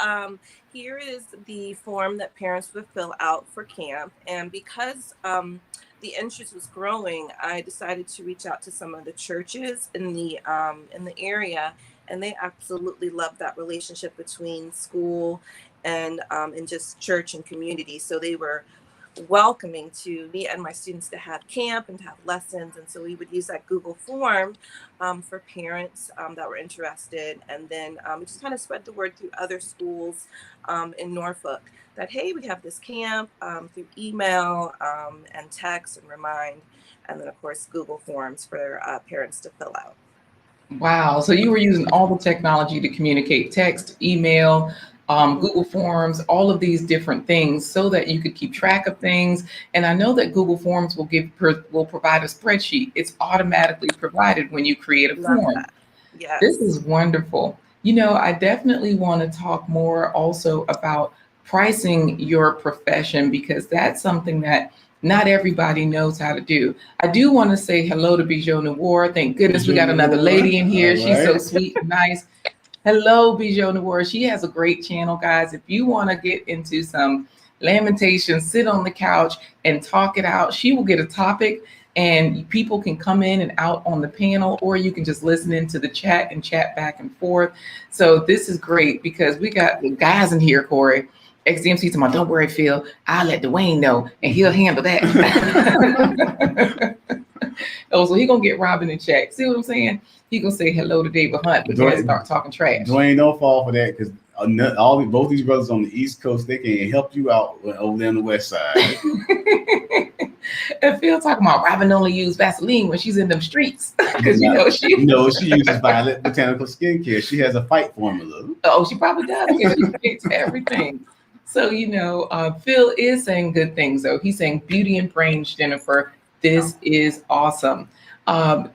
here is the form that parents would fill out for camp. And because the interest was growing, I decided to reach out to some of the churches in the area, and they absolutely loved that relationship between school and just church and community. So they were welcoming to me and my students to have camp and to have lessons. And so we would use that Google form for parents that were interested. And then we just kind of spread the word through other schools in Norfolk that, hey, we have this camp through email and text and remind. And then, of course, Google Forms for parents to fill out. Wow. So you were using all the technology to communicate: text, email, Google Forms, all of these different things so that you could keep track of things. And I know that Google Forms will provide a spreadsheet. It's automatically provided when you create a form. Yes. This is wonderful. I definitely want to talk more also about pricing your profession, because that's something that not everybody knows how to do. I do want to say hello to Bijou Noir. Thank goodness we got another lady in here. She's so sweet and nice. Hello, Bijou Noir. She has a great channel, guys. If you want to get into some lamentations, sit on the couch and talk it out. She will get a topic and people can come in and out on the panel, or you can just listen into the chat and chat back and forth. So this is great because we got the guys in here, Corey. XDMC tomorrow, don't worry, Phil. I'll let Dwayne know and he'll handle that. So he gonna get Robin in check. See what I'm saying? He gonna say hello to David Hunt, but then start talking trash. Dwayne, don't fall for that, because both these brothers on the East Coast, they can help you out over there on the West Side. And Phil talking about Robin only use Vaseline when she's in them streets because she uses Violet Botanical Skincare. She has a fight formula. Oh, she probably does because she fix everything. So Phil is saying good things though. He's saying beauty and brains, Jennifer. This is awesome.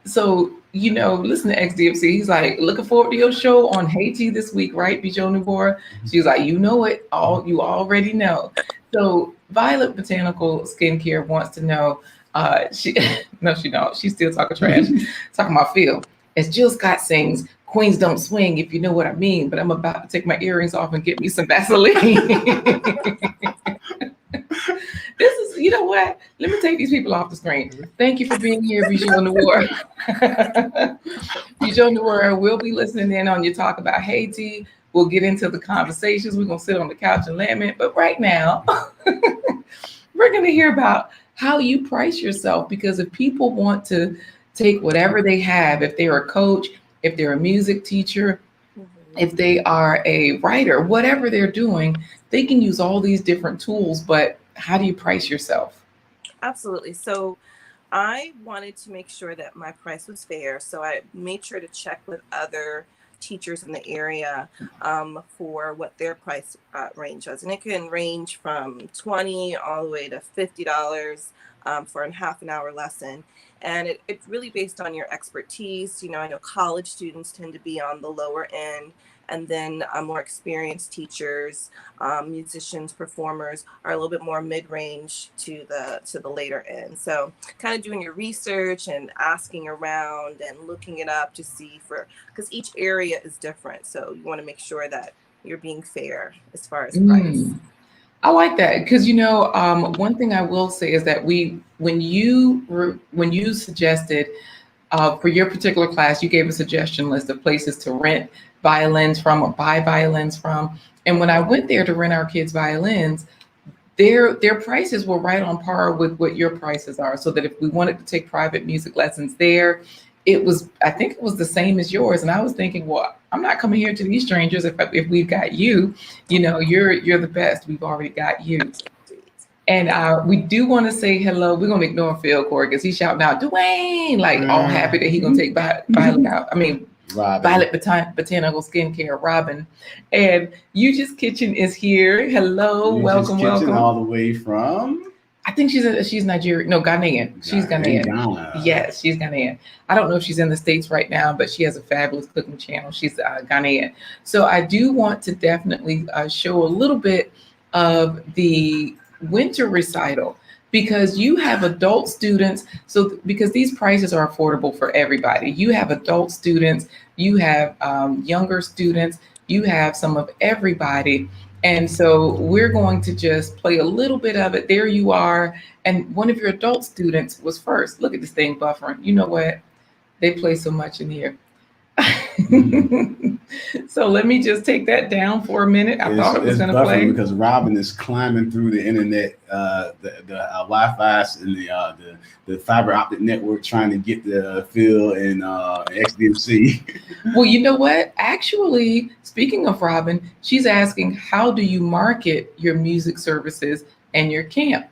So listen to XDFC. He's like, looking forward to your show on Haiti this week, right, Bijo Nubora? She's like, you already know. So Violet Botanical Skincare wants to know, she don't. She's still talking trash. Talking about Phil. As Jill Scott sings, queens don't swing, if you know what I mean, but I'm about to take my earrings off and get me some Vaseline. This is, you know what? Let me take these people off the screen. Thank you for being here, Bijo Noir. Bijo Noir will be listening in on your talk about Haiti. We'll get into the conversations. We're going to sit on the couch and lament. But right now, we're going to hear about how you price yourself, because if people want to take whatever they have, if they're a coach, if they're a music teacher, if they are a writer, whatever they're doing, they can use all these different tools. But how do you price yourself? Absolutely. So I wanted to make sure that my price was fair. So I made sure to check with other teachers in the area for what their price range was. And it can range from $20 all the way to $50 for a half an hour lesson. And it's really based on your expertise. I know college students tend to be on the lower end, and then more experienced teachers, musicians, performers are a little bit more mid-range to the later end. So kind of doing your research and asking around and looking it up to see because each area is different. So you want to make sure that you're being fair as far as price. I like that because one thing I will say is that when you suggested for your particular class, you gave a suggestion list of places to rent violins from or buy violins from. And when I went there to rent our kids violins, their prices were right on par with what your prices are. So that if we wanted to take private music lessons there, I think it was the same as yours. And I was thinking, well, I'm not coming here to these strangers if we've got you. You're the best. We've already got you. And we do want to say hello. We're going to ignore Phil, Corey, because he's shouting out Dwayne, like all happy that he's going to take Violet out. I mean, Robin. Violet Botanical Skincare, Robin. And You Just Kitchen is here. Hello, welcome. All the way from? I think she's Nigerian. No, Ghanaian. She's Ghanaian. Ghana. Yes, she's Ghanaian. I don't know if she's in the States right now, but she has a fabulous cooking channel. She's Ghanaian. So I do want to definitely show a little bit of the winter recital, because you have adult students. So because these prices are affordable for everybody, you have adult students, you have younger students, you have some of everybody. And so we're going to just play a little bit of it. There you are. And one of your adult students was first. Look at this thing buffering. You know what? They play so much in here. So let me just take that down for a minute. I thought it was going to play. Because Robin is climbing through the internet, the Wi-Fi and the fiber optic network, trying to get the Phil and XDMC. Well, you know what? Actually, speaking of Robin, she's asking, how do you market your music services and your camp?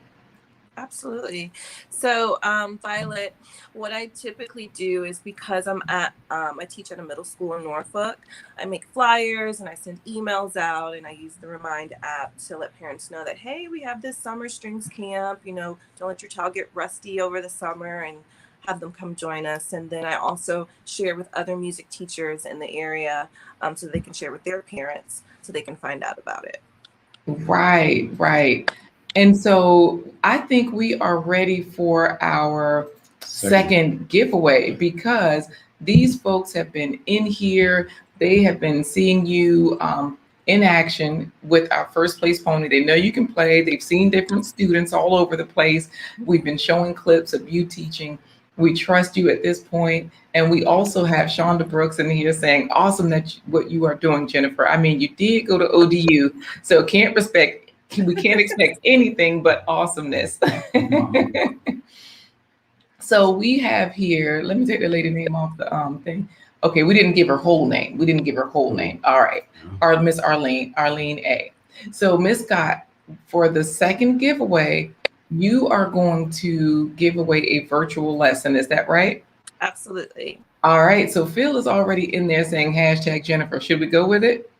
Absolutely. So, Violet, what I typically do is, because I teach at a middle school in Norfolk, I make flyers and I send emails out, and I use the Remind app to let parents know that, hey, we have this summer strings camp, don't let your child get rusty over the summer, and have them come join us. And then I also share with other music teachers in the area so they can share with their parents so they can find out about it. Right. And so I think we are ready for our second giveaway, because these folks have been in here. They have been seeing you in action with our First Place Pony. They know you can play. They've seen different students all over the place. We've been showing clips of you teaching. We trust you at this point. And we also have Shonda Brooks in here saying, awesome what you are doing, Jennifer. I mean, you did go to ODU, so we can't expect anything but awesomeness. So we have here, let me take the lady name off the thing. Okay, we didn't give her whole name. We didn't give her whole name. All right. Or Miss Arlene A. So Miss Scott, for the second giveaway, you are going to give away a virtual lesson. Is that right? Absolutely. All right. So Phil is already in there saying hashtag Jennifer. Should we go with it?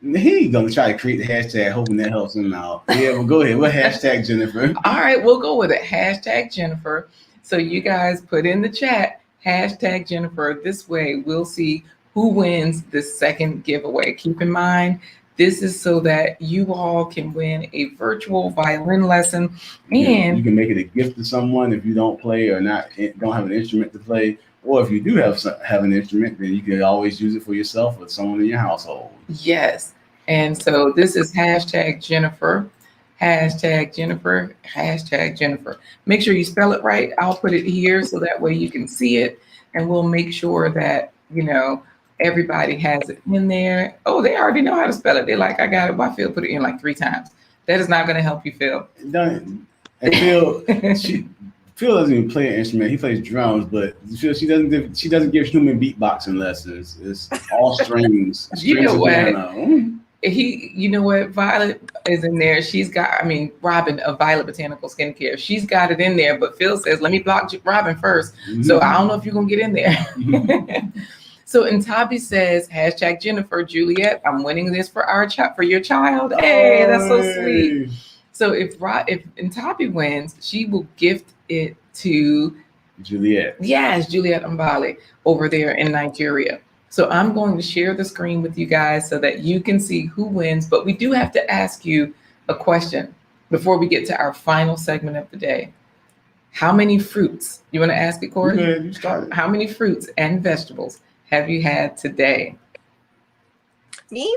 He's gonna try to create the hashtag, hoping that helps him out. Yeah, well, go ahead. What hashtag Jennifer? All right, we'll go with it. Hashtag Jennifer. So you guys put in the chat hashtag Jennifer. This way we'll see who wins the second giveaway. Keep in mind, this is so that you all can win a virtual violin lesson, and you can make it a gift to someone if you don't play or don't have an instrument to play. Or if you do have an instrument, then you can always use it for yourself or someone in your household. Yes. And so this is hashtag Jennifer, hashtag Jennifer, hashtag Jennifer. Make sure you spell it right. I'll put it here so that way you can see it, and we'll make sure that, everybody has it in there. Oh, they already know how to spell it. They're like, I got it. Why Phil put it in like 3 times? That is not going to help you, Phil. And Phil doesn't even play an instrument. He plays drums, but she doesn't give human beatboxing lessons. It's all strings. You know what? Violet is in there. She's got, Robin of Violet Botanical Skincare. She's got it in there, but Phil says, let me block Robin first. Mm-hmm. So I don't know if you're going to get in there. Mm-hmm. So Intabi says, hashtag Jennifer, Juliet, I'm winning this for your child. Hey, that's so sweet. So if Intabi wins, she will gift it to Juliet. Yes, Juliet Mbale over there in Nigeria. So I'm going to share the screen with you guys so that you can see who wins. But we do have to ask you a question before we get to our final segment of the day. How many fruits? You want to ask it, Corey? Yeah, you started. How many fruits and vegetables have you had today? Me?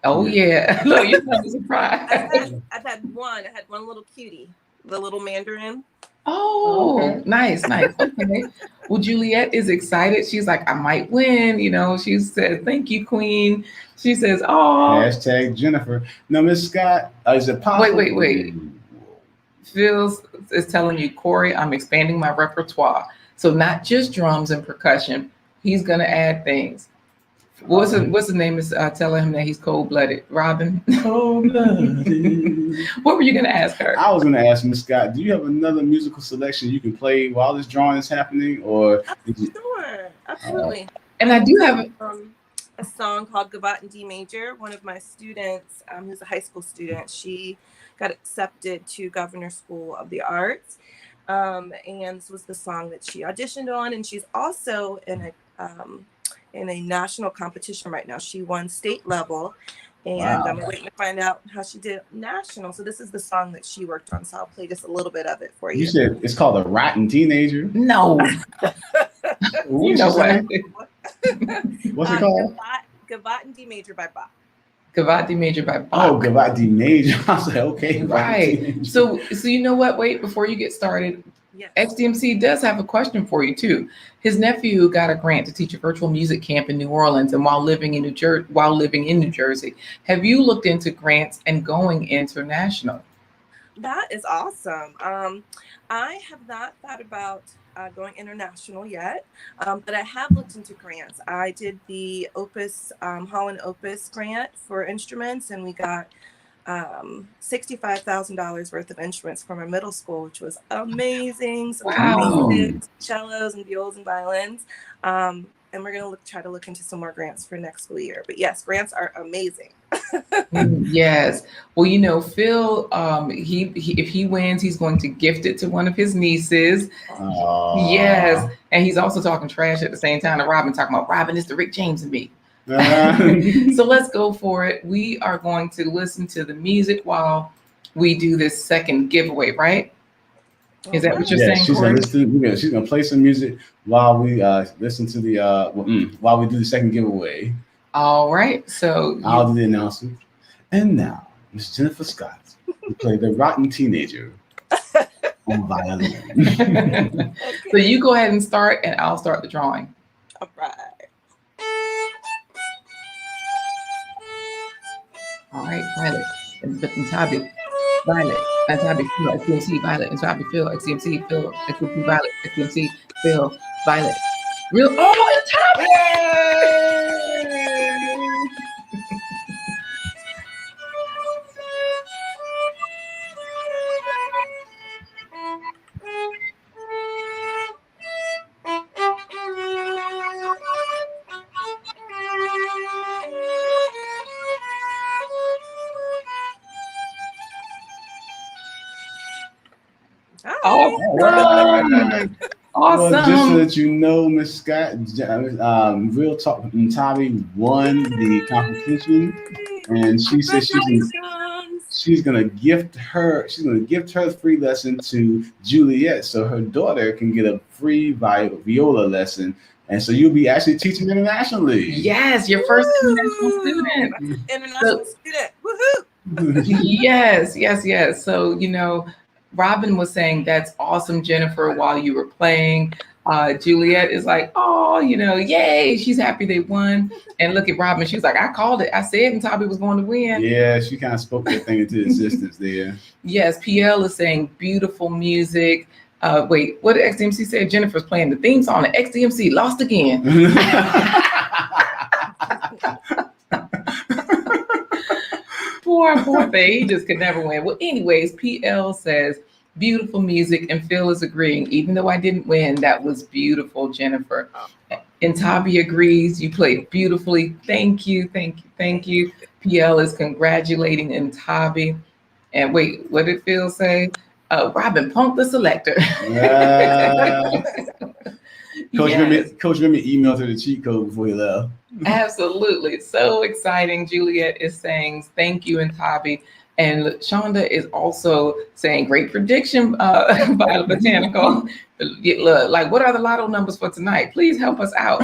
Oh, yeah. Look, you're not surprised. I've had one. I had one little cutie, the little mandarin. Oh, okay. Nice. Okay. Well, Juliet is excited. She's like, I might win. She said, thank you, Queen. She says, oh. Hashtag Jennifer. Now, Miss Scott, is it possible? Wait. Phil is telling you, Corey, I'm expanding my repertoire. So not just drums and percussion. He's going to add things. What's the name is telling him that he's cold-blooded? Robin? Cold-blooded. What were you going to ask her? I was going to ask Miss Scott, do you have another musical selection you can play while this drawing is happening? Or Sure, absolutely. And I do have a song called Gavotte in D major. One of my students, who's a high school student, she got accepted to Governor School of the Arts. And this was the song that she auditioned on. And she's also in a national competition right now. She won state level, and wow. I'm waiting to find out how she did national. So this is the song that she worked on. So I'll play just a little bit of it for you. You said it's called A Rotten Teenager? No. You know what? What's it called? Gavotte in D major by Bach. Gavotte D major by Bach. Oh, Gavotte D major. I was like, okay. Right. So you know what? Wait, before you get started, yes. XDMC does have a question for you too. His nephew got a grant to teach a virtual music camp in New Orleans, and while living in New Jersey, have you looked into grants and going international? That is awesome. I have not thought about going international yet, but I have looked into grants. I did the Holland Opus grant for instruments, and we got $65,000 worth of instruments from our middle school, which was amazing. So wow. Cellos and violas and violins. And we're going to try to look into some more grants for next school year. But yes, grants are amazing. Yes. Well, Phil, if he wins, he's going to gift it to one of his nieces. Yes. And he's also talking trash at the same time to Robin, talking about Robin is the Rick James of me. So let's go for it. We are going to listen to the music while we do this second giveaway, right? Is that what you're saying, Corey? She's gonna play some music while we listen to the while we do the second giveaway. All right. So I'll do the announcement. And now, Miss Jennifer Scott will play the Rotten Teenager on violin. So you go ahead and start, and I'll start the drawing. All right. All right, Violet and Tabi. Violet and Tabi, Phil, XCMC, Violet and Tabi, Phil, XCMC, Phil, XCMC, Violet, XCMC, Phil, Violet. Real, oh, it's Tabi! Awesome. Awesome. Well, just so that you know, Miss Scott, Real Talk Ntabi won the competition, and she said she's gonna gift her free lesson to Juliet, so her daughter can get a free viola lesson, and so you'll be actually teaching internationally. Yes, your first international student. International student. Woohoo! Yes. So, Robin was saying that's awesome, Jennifer, while you were playing. Juliet is like, oh, yay, she's happy they won. And look at Robin, she's like, I called it. I said Ntabi was going to win. Yeah, she kind of spoke that thing into existence there. Yes, PL is saying beautiful music. Wait, what did XDMC say? Jennifer's playing the theme song and XDMC lost again. Poor thing. He just could never win. Well, anyways, PL says, beautiful music, and Phil is agreeing. Even though I didn't win, that was beautiful, Jennifer. And Tabi agrees, you played beautifully. Thank you. PL is congratulating Ntabi. And wait, what did Phil say? Robin, punk the selector. Coach Remy emailed her the cheat code before he left. Absolutely. So exciting. Juliet is saying thank you, Ntabi. And Shonda is also saying great prediction by the Botanical. Look, like, what are the lotto numbers for tonight? Please help us out,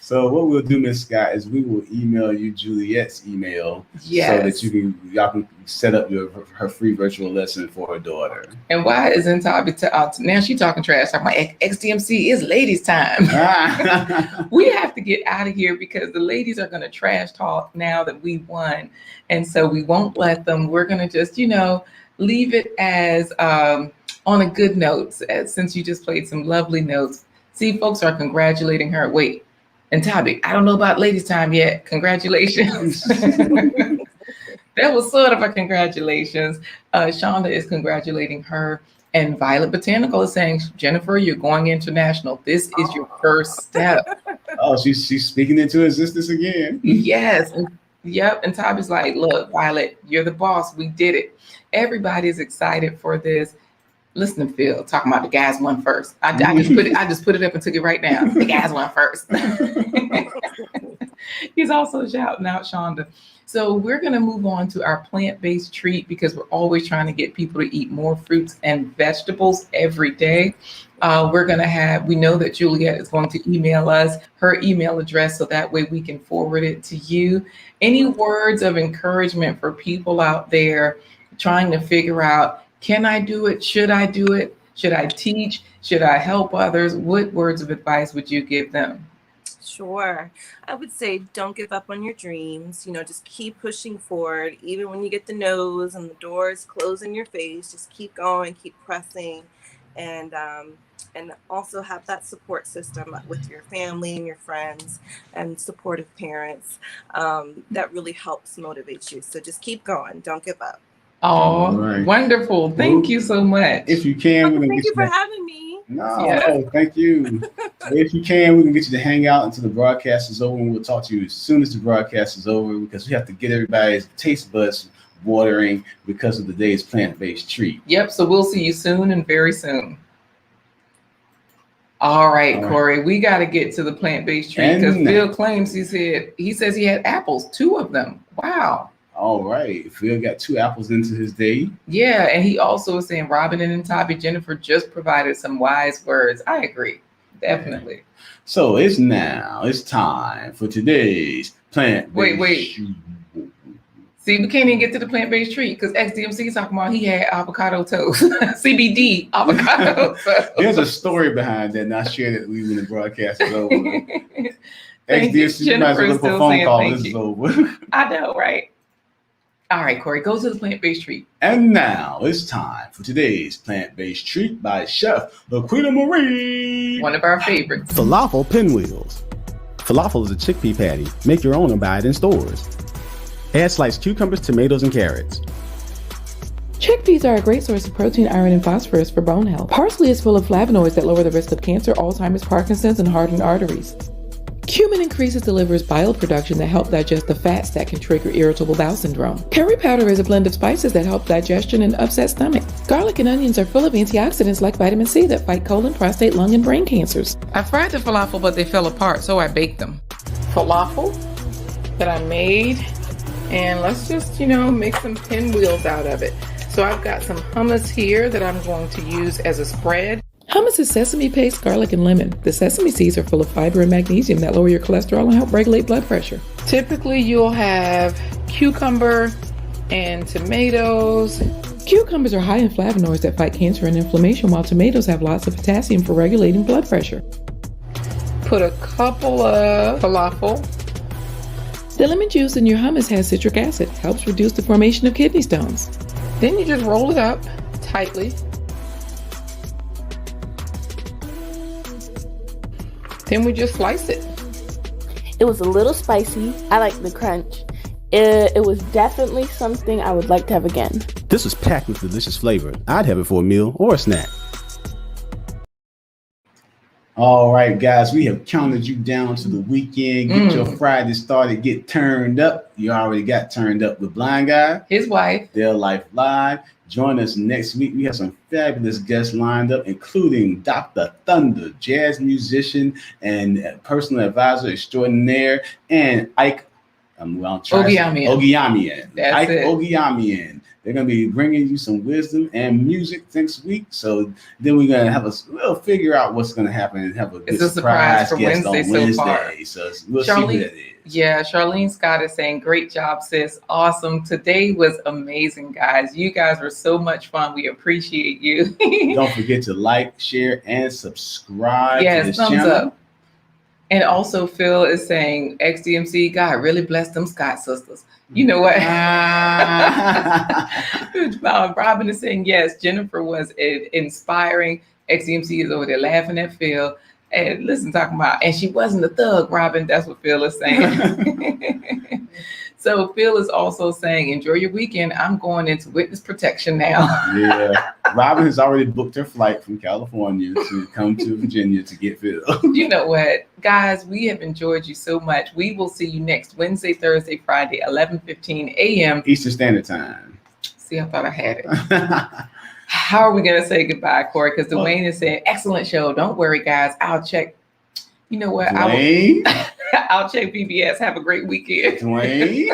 So what we'll do, Miss Scott, is we will email you Juliet's email so that y'all can set up her free virtual lesson for her daughter. And why isn't Ntabi now she's talking trash? I'm like, XDMC is ladies' time. We have to get out of here because the ladies are going to trash talk now that we won. And so we won't let them. We're going to just, leave it as on a good note, since you just played some lovely notes. See, folks are congratulating her. Wait, Ntabi, I don't know about ladies' time yet. Congratulations. That was sort of a congratulations. Shonda is congratulating her. And Violet Botanical is saying, Jennifer, you're going international. This is your first step. Oh, she's speaking into existence again. Yes. Yep. And Tabi's like, look, Violet, you're the boss. We did it. Everybody is excited for this. Listen to Phil talking about the guys won first. I just put it up and took it right now. The guys won first. He's also shouting out Shonda. So we're going to move on to our plant-based treat because we're always trying to get people to eat more fruits and vegetables every day. We know that Juliet is going to email us her email address so that way we can forward it to you. Any words of encouragement for people out there trying to figure out, can I do it? Should I do it? Should I teach? Should I help others? What words of advice would you give them? Sure. I would say don't give up on your dreams. Just keep pushing forward. Even when you get the no's and the doors close in your face, just keep going, keep pressing. And also have that support system with your family and your friends and supportive parents. That really helps motivate you. So just keep going. Don't give up. Oh, right. Wonderful. Thank you so much. If you can, thank you for having me. No, thank you. If you can, we can get you to hang out until the broadcast is over, and we'll talk to you as soon as the broadcast is over because we have to get everybody's taste buds watering because of the day's plant-based treat. Yep. So we'll see you soon and very soon. All right, Corey, we got to get to the plant-based treat because Phil claims he says he had apples, 2 of them. Wow. All right. Phil got 2 apples into his day. Yeah. And he also is saying Robin and Ntabi, Jennifer just provided some wise words. I agree. Definitely. Okay. So it's time for today's plant-based treat. See, we can't even get to the plant-based treat because XDMC is talking about he had avocado toast, CBD avocado toast. There's a story behind that, and I shared it when the broadcast is over. XDMC, you might as well look for a phone call. This is over. I know, right? All right, Corey, go to the plant-based treat. And now it's time for today's plant-based treat by Chef Laquita Marie. One of our favorites. Falafel pinwheels. Falafel is a chickpea patty. Make your own and buy it in stores. Add sliced cucumbers, tomatoes, and carrots. Chickpeas are a great source of protein, iron, and phosphorus for bone health. Parsley is full of flavonoids that lower the risk of cancer, Alzheimer's, Parkinson's, and hardened arteries. Cumin increases the liver's bile production that help digest the fats that can trigger irritable bowel syndrome. Curry powder is a blend of spices that help digestion and upset stomach. Garlic and onions are full of antioxidants like vitamin C that fight colon, prostate, lung, and brain cancers. I fried the falafel, but they fell apart, so I baked them. Falafel that I made, and let's just, make some pinwheels out of it. So I've got some hummus here that I'm going to use as a spread. Hummus is sesame paste, garlic, and lemon. The sesame seeds are full of fiber and magnesium that lower your cholesterol and help regulate blood pressure. Typically, you'll have cucumber and tomatoes. Cucumbers are high in flavonoids that fight cancer and inflammation, while tomatoes have lots of potassium for regulating blood pressure. Put a couple of falafel. The lemon juice in your hummus has citric acid, helps reduce the formation of kidney stones. Then you just roll it up tightly. Then we just slice it. It was a little spicy. I like the crunch. It was definitely something I would like to have again. This was packed with delicious flavor. I'd have it for a meal or a snack. All right, guys, we have counted you down to the weekend. Get your Friday started, get turned up. You already got turned up with Blind Guy, his wife, Their Life Live. Join us next week. We have some fabulous guests lined up, including Dr. Thunder, jazz musician and personal advisor extraordinaire, and Ike Ogiamian. That's it. Ogiamian. They're going to be bringing you some wisdom and music next week. So then we're going to we'll figure out what's going to happen and have a good surprise for guest Wednesday on so far. Wednesday. So we'll see who that is. Yeah, Charlene Scott is saying, great job, sis. Awesome. Today was amazing, guys. You guys were so much fun. We appreciate you. Don't forget to like, share, and subscribe to this thumbs channel. Up. And also Phil is saying, XDMC, God really bless them Scott sisters. You know what? Robin is saying, yes, Jennifer was inspiring. XDMC is over there laughing at Phil. And listen, talking about, and she wasn't a thug, Robin. That's what Phil is saying. So Phil is also saying, enjoy your weekend. I'm going into witness protection now. Yeah. Robin has already booked her flight from California to come to Virginia to get Phil. You know what? Guys, we have enjoyed you so much. We will see you next Wednesday, Thursday, Friday, 11:15 a.m. Eastern Standard Time. See, I thought I had it. How are we going to say goodbye, Corey? Because Dwayne is saying, excellent show. Don't worry, guys. I'll check. You know what? I'll check PBS. Have a great weekend. Dwayne?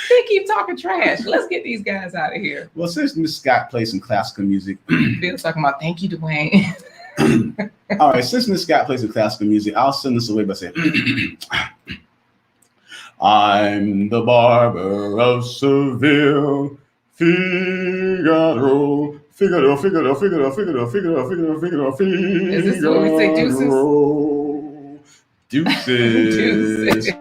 They keep talking trash. Let's get these guys out of here. Well, since Miss Scott plays some classical music. Phil's talking about, thank you, Dwayne. All right, since Miss Scott plays some classical music, I'll send this away by saying, I'm the barber of Seville. Figaro. Is this what we say, deuces? Deuces. Deuces.